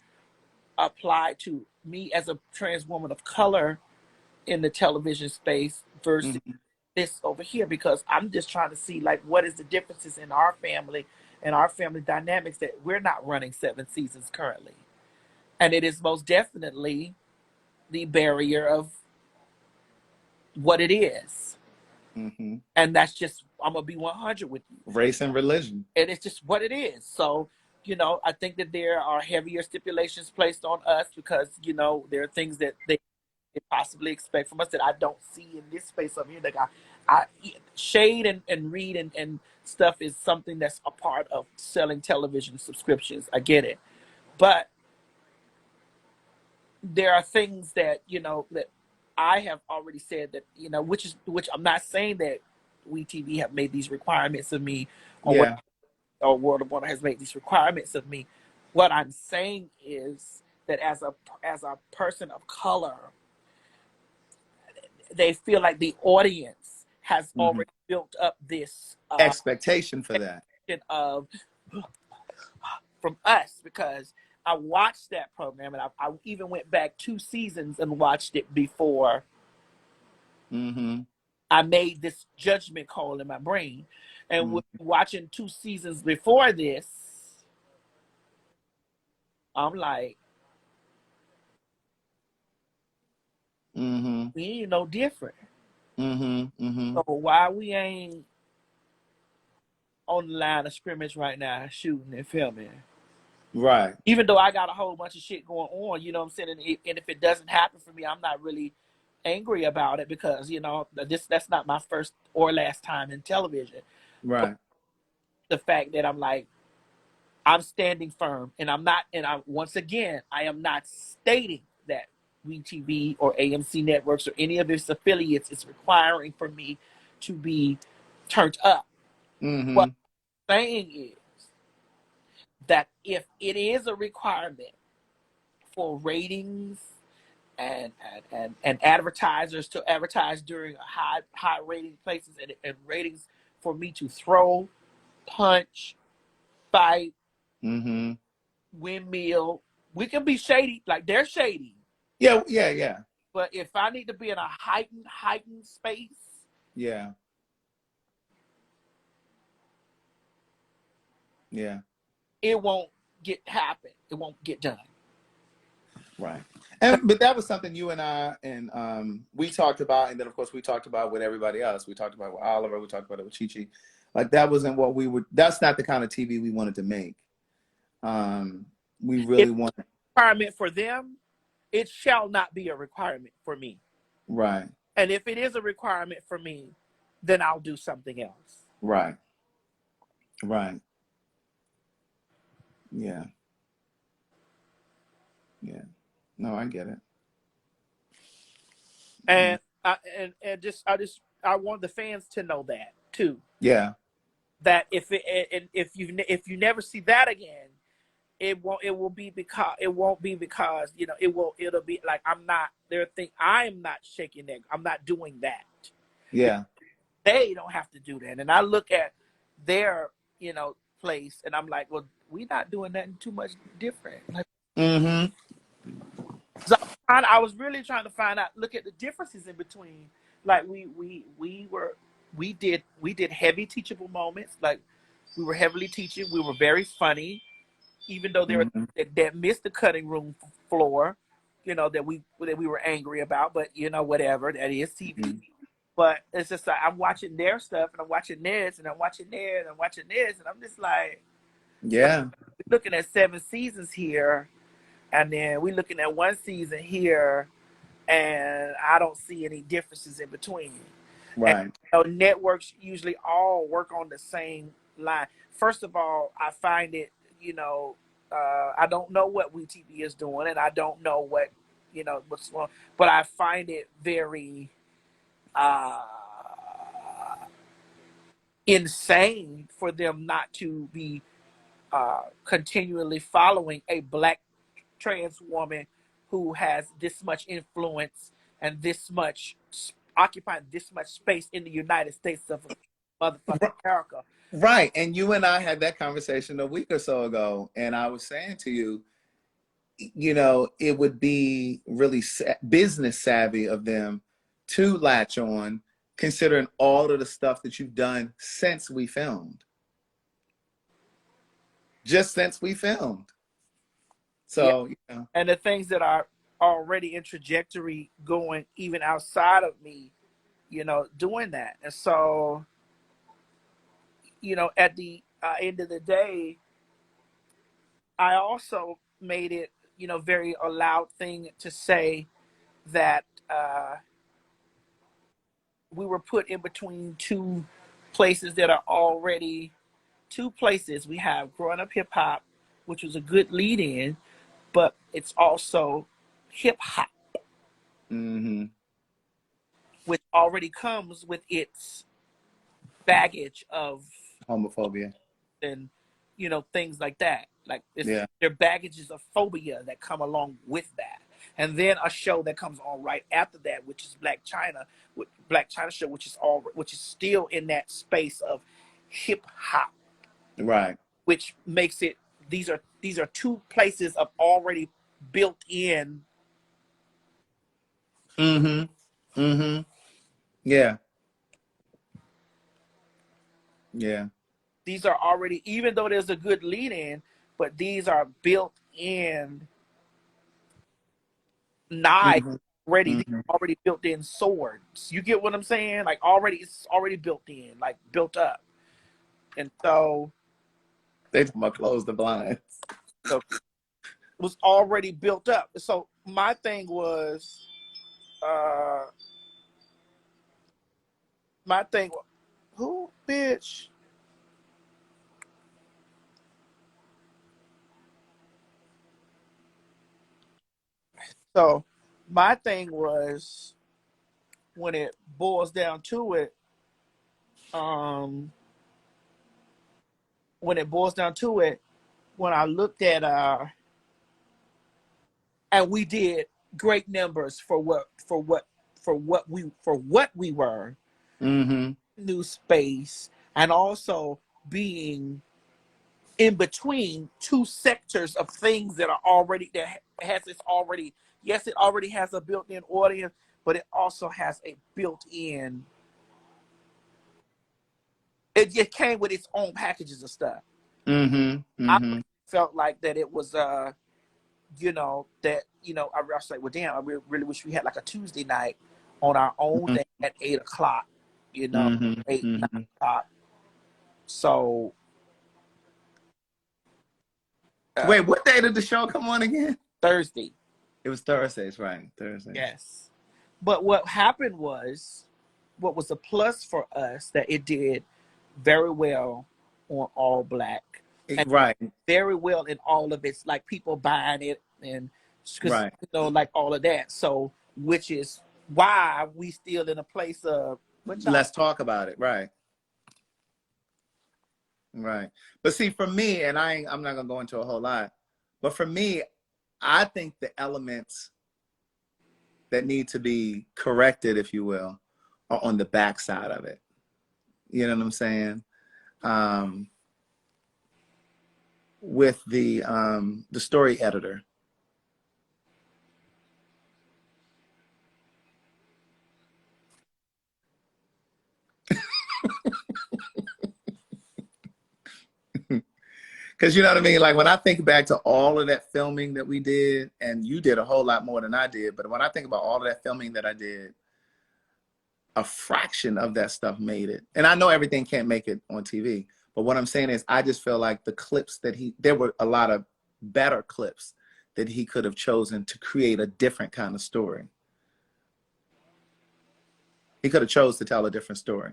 applied to me as a trans woman of color in the television space versus this over here, because I'm just trying to see, like, what is the differences in our family and our family dynamics that we're not running 7 seasons currently. And it is most definitely the barrier of what it is. And that's just, I'm going to be 100 with you. Race and religion. And it's just what it is. So, you know, I think that there are heavier stipulations placed on us because, you know, there are things that they possibly expect from us that I don't see in this space over here. Like I shade and read and stuff is something that's a part of selling television subscriptions. I get it. But there are things that, you know, that I have already said that, you know, which I'm not saying that WeTV have made these requirements of me or World of Wonder has made these requirements of me. What I'm saying is that as a person of color, they feel like the audience has already built up this expectation for that of from us, because I watched that program, and I even went back 2 seasons and watched it before Mm-hmm. I made this judgment call in my brain. And Mm-hmm. watching 2 seasons before this, I'm like, Mm-hmm. we ain't no different. Mm-hmm. Mm-hmm. So why we ain't on the line of scrimmage right now, shooting and filming? Right. Even though I got a whole bunch of shit going on, you know what I'm saying? And if it doesn't happen for me, I'm not really angry about it, because, you know, that's not my first or last time in television. But Right. the fact that I'm like, I'm standing firm, and once again, I am not stating that WeTV or AMC Networks or any of its affiliates is requiring for me to be turned up. What Mm-hmm. I'm saying is that if it is a requirement for ratings and advertisers to advertise during high rating places, and ratings for me to throw, punch, fight, Mm-hmm. windmill, we can be shady, like they're shady. Yeah, yeah, yeah. But if I need to be in a heightened space, Yeah. Yeah. it won't happen. It won't get done. Right. But that was something you and I and we talked about, and then of course we talked about with everybody else. We talked about it with Oliver, we talked about it with Chi. Like that wasn't what we would, that's not the kind of TV we wanted to make. We really It's want, a requirement for them. It shall not be a requirement for me. right. And if it is a requirement for me, then I'll do something else. Right. Right. Yeah. Yeah. No, I get it. Yeah. And I want the fans to know that too. Yeah. That if you never see that again, it won't be because, you know, it'll be like I'm not shaking that, I'm not doing that. Yeah. They don't have to do that. And I look at their, you know, place, and I'm like, well, we're not doing nothing too much different. Like, Mm-hmm. so I was really trying to find out, look at the differences in between. Like we did heavy teachable moments. Like we were heavily teaching. We were very funny, even though there were Mm-hmm. that missed the cutting room floor, you know, that we were angry about. But you know, whatever, that is TV. Mm-hmm. But it's just like I'm watching their stuff, and I'm watching this, and I'm watching theirs, and I'm watching this, and I'm just like, Yeah. we're looking at 7 seasons here, and then we're looking at 1 season here, and I don't see any differences in between. And Right. you know, networks usually all work on the same line. First of all, I find it, you know, I don't know what WeTV is doing, and I don't know what, you know, what's going, but I find it very uh, insane for them not to be continually following a black trans woman who has this much influence and this much occupying this much space in the United States of motherfucking America. Right. And you and I had that conversation a week or so ago, and I was saying to you, you know, it would be really business savvy of them to latch on, considering all of the stuff that you've done since we filmed. Just since we filmed. Yeah. So, you know. And the things that are already in trajectory going even outside of me, you know, doing that. And so, you know, at the end of the day, I also made it, you know, very a loud thing to say that we were put in between 2 places that are already 2 places. We have growing up hip hop, which was a good lead in, but it's also hip hop, Mm-hmm. which already comes with its baggage of Homophobia. and, you know, things like that. Like Yeah. there are baggages of phobia that come along with that. And then a show that comes on right after that, which is Black China show, which is still in that space of hip hop, Right. which makes it, these are these are two places of already built in. Mm-hmm. Mm-hmm. Yeah. Yeah. These are already, even though there's a good lead in, but these are built in knives Mm-hmm. already. These Mm-hmm. are already built in swords. You get what I'm saying? Like already, it's already built in, like built up. And so, They talking about close the blinds. so it was already built up. So my thing was, uh, my thing, who bitch? So my thing was, when it boils down to it, um, when it boils down to it, when I looked at and we did great numbers for what we were, Mm-hmm. new space, and also being in between two sectors of things that are already, that has its already, yes, it already has a built-in audience, but it also has a built-in, it came with its own packages of stuff. Mm-hmm. I Mm-hmm. felt like that it was that I was like, well, damn, I really wish we had like a Tuesday night on our own thing at 8 o'clock, Mm-hmm. 8, 9 o'clock. So Wait, what day did the show come on again? Thursday, It was Thursdays, right? Thursdays. yes. But what happened was, what was a plus for us, that it did very well on All Black, and Right. very well in all of its, like, people buying it, and because Right. like all of that. So, which is why we still in a place of, what y'all. Let's talk about it. Right. Right. But see, for me, and I'm not gonna go into a whole lot, but for me, I think the elements that need to be corrected, if you will, are on the backside of it. You know what I'm saying? Um, with the story editor. Because you know what I mean? Like when I think back to all of that filming that we did, and you did a whole lot more than I did, but when I think about all of that filming that I did, a fraction of that stuff made it. And I know everything can't make it on TV, but what I'm saying is I just feel like the clips that there were a lot of better clips that he could have chosen to create a different kind of story. He could have chose to tell a different story.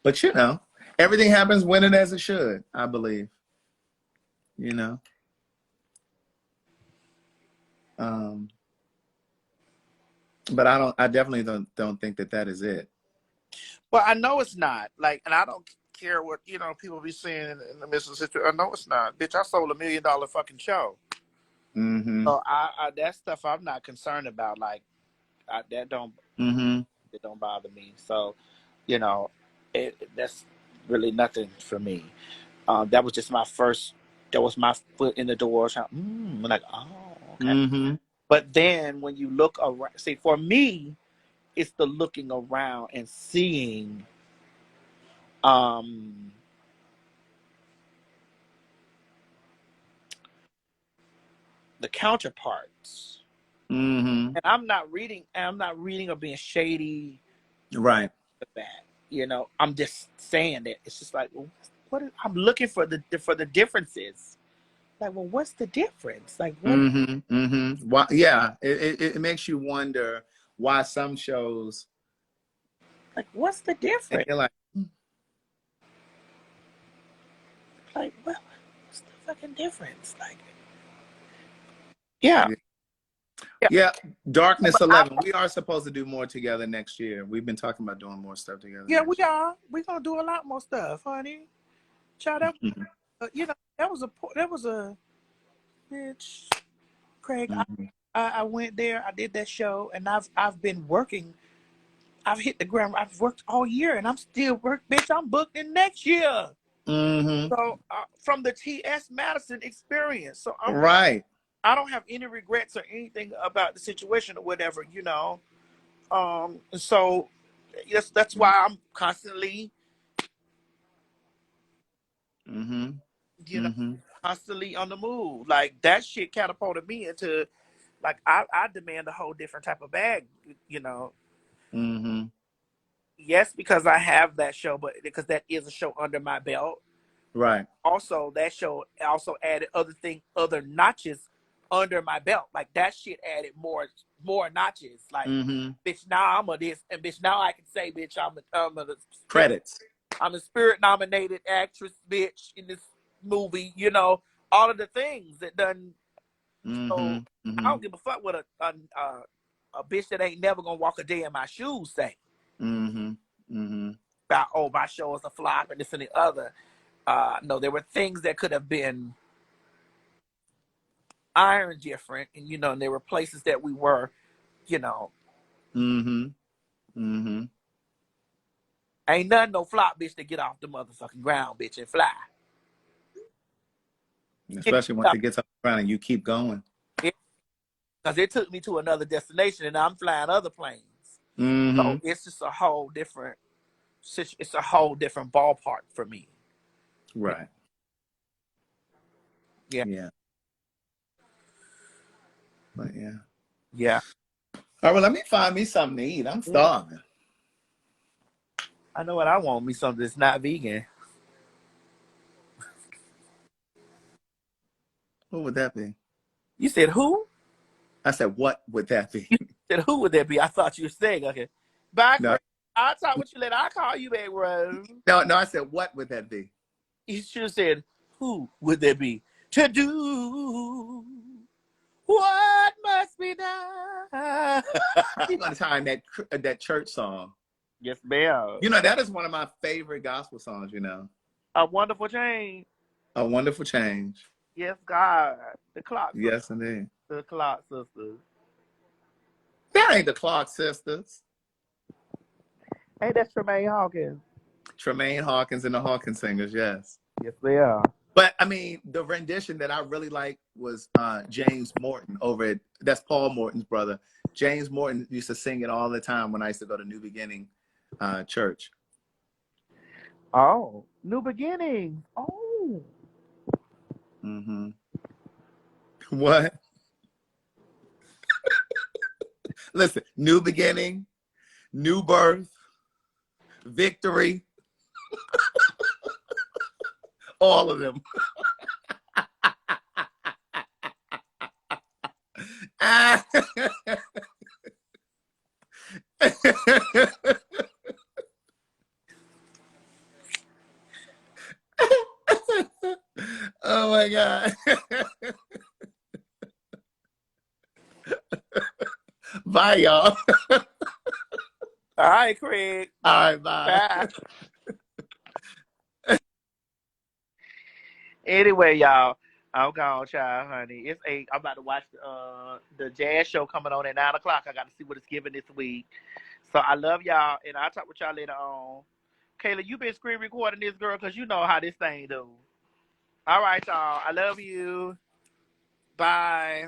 But you know, everything happens when and as it should, I believe. You know. Um, but I definitely don't think that is it. Well, I know it's not. Like, and I don't care what people be saying in the midst of the situation. I know it's not. Bitch, I sold $1 million fucking show. Mm-hmm. So I that stuff I'm not concerned about. Like, that don't Mm-hmm. it don't bother me. So, you know, that's really nothing for me. That was just my first. That was my foot in the door. I'm like, oh, okay. Mm-hmm. But then when you look around, see, for me, it's the looking around and seeing um the counterparts. Mm-hmm. And I'm not reading or being shady Right. with that. I'm just saying that it's just like, well, I'm looking for the differences. Like, well, what's the difference? Like, what? Mm-hmm. Mm-hmm. Why, yeah. It makes you wonder why some shows, Like, what's the and difference? you're like, Like, what's the fucking difference? Like, yeah, yeah. Yeah, Darkness 11. We are supposed to do more together next year. We've been talking about doing more stuff together. Yeah, we are. We're gonna do a lot more stuff, honey. Child, that you know, that was a bitch, Craig. Mm-hmm. I went there. I did that show, and I've been working. I've hit the ground. I've worked all year, and I'm still bitch. I'm booked in next year. Mm-hmm. So from the TS Madison experience, so Right. I don't have any regrets or anything about the situation or whatever, you know. So yes, that's why I'm constantly, Mm-hmm. you know, Mm-hmm. constantly on the move. Like that shit catapulted me into like I demand a whole different type of bag, you know. Mm-hmm. Yes, because I have that show, but because that is a show under my belt. Right. Also, that show also added other notches under my belt. Like that shit added more notches. Like, Mm-hmm. bitch, now I'm a this, and bitch, now I can say, bitch, Credits. I'm a spirit nominated actress, bitch, in this movie. You know, all of the things that done. Mm-hmm. So I Mm-hmm. don't give a fuck what a bitch that ain't never gonna walk a day in my shoes say Mm-hmm. Mm-hmm. about, oh, my show is a flop and this and the other. No, there were things that could have been iron different, and you know, and there were places that we were, you know, Mm-hmm. Mm-hmm. ain't nothing no flop bitch to get off the motherfucking ground, bitch, and fly. Especially once it gets up around and you keep going. Because it took me to another destination, and I'm flying other planes. Mm-hmm. So it's just a whole different. It's a whole different ballpark for me. Right. Yeah. Yeah. But yeah. Yeah. All right, well, let me find me something to eat. I'm starving. I know what I want. Me something that's not vegan. What would that be? You said who? I said, what would that be? You said who would that be? I thought you were saying okay. Bye, No, Chris. I'll talk with you later. I'll call you back, Rose. no, I said, what would that be? You should have said, who would that be? To do what must be done. You're gonna time that church song. Yes, ma'am. You know, that is one of my favorite gospel songs, you know. A wonderful change. A Wonderful Change. Yes, God. The clock sister. Yes, indeed. The clock sister. That ain't the Clark sisters. Hey, that's Tremaine Hawkins. Tremaine Hawkins and the Hawkins Singers, yes. Yes, they are. But I mean, the rendition that I really like was James Morton that's Paul Morton's brother. James Morton used to sing it all the time when I used to go to New Beginning Church. Oh, New Beginnings. Oh. Mm-hmm. What? Listen, New Beginning, New Birth, Victory, all of them. Oh my God. Bye, y'all. All right, Craig. All right, bye. Bye. Anyway, y'all, I'm gone, child, honey. It's 8. I'm about to watch the jazz show coming on at 9:00. I got to see what it's giving this week. So I love y'all, and I'll talk with y'all later on. Kayla, you been screen recording this, girl, because you know how this thing do. All right, y'all. I love you. Bye.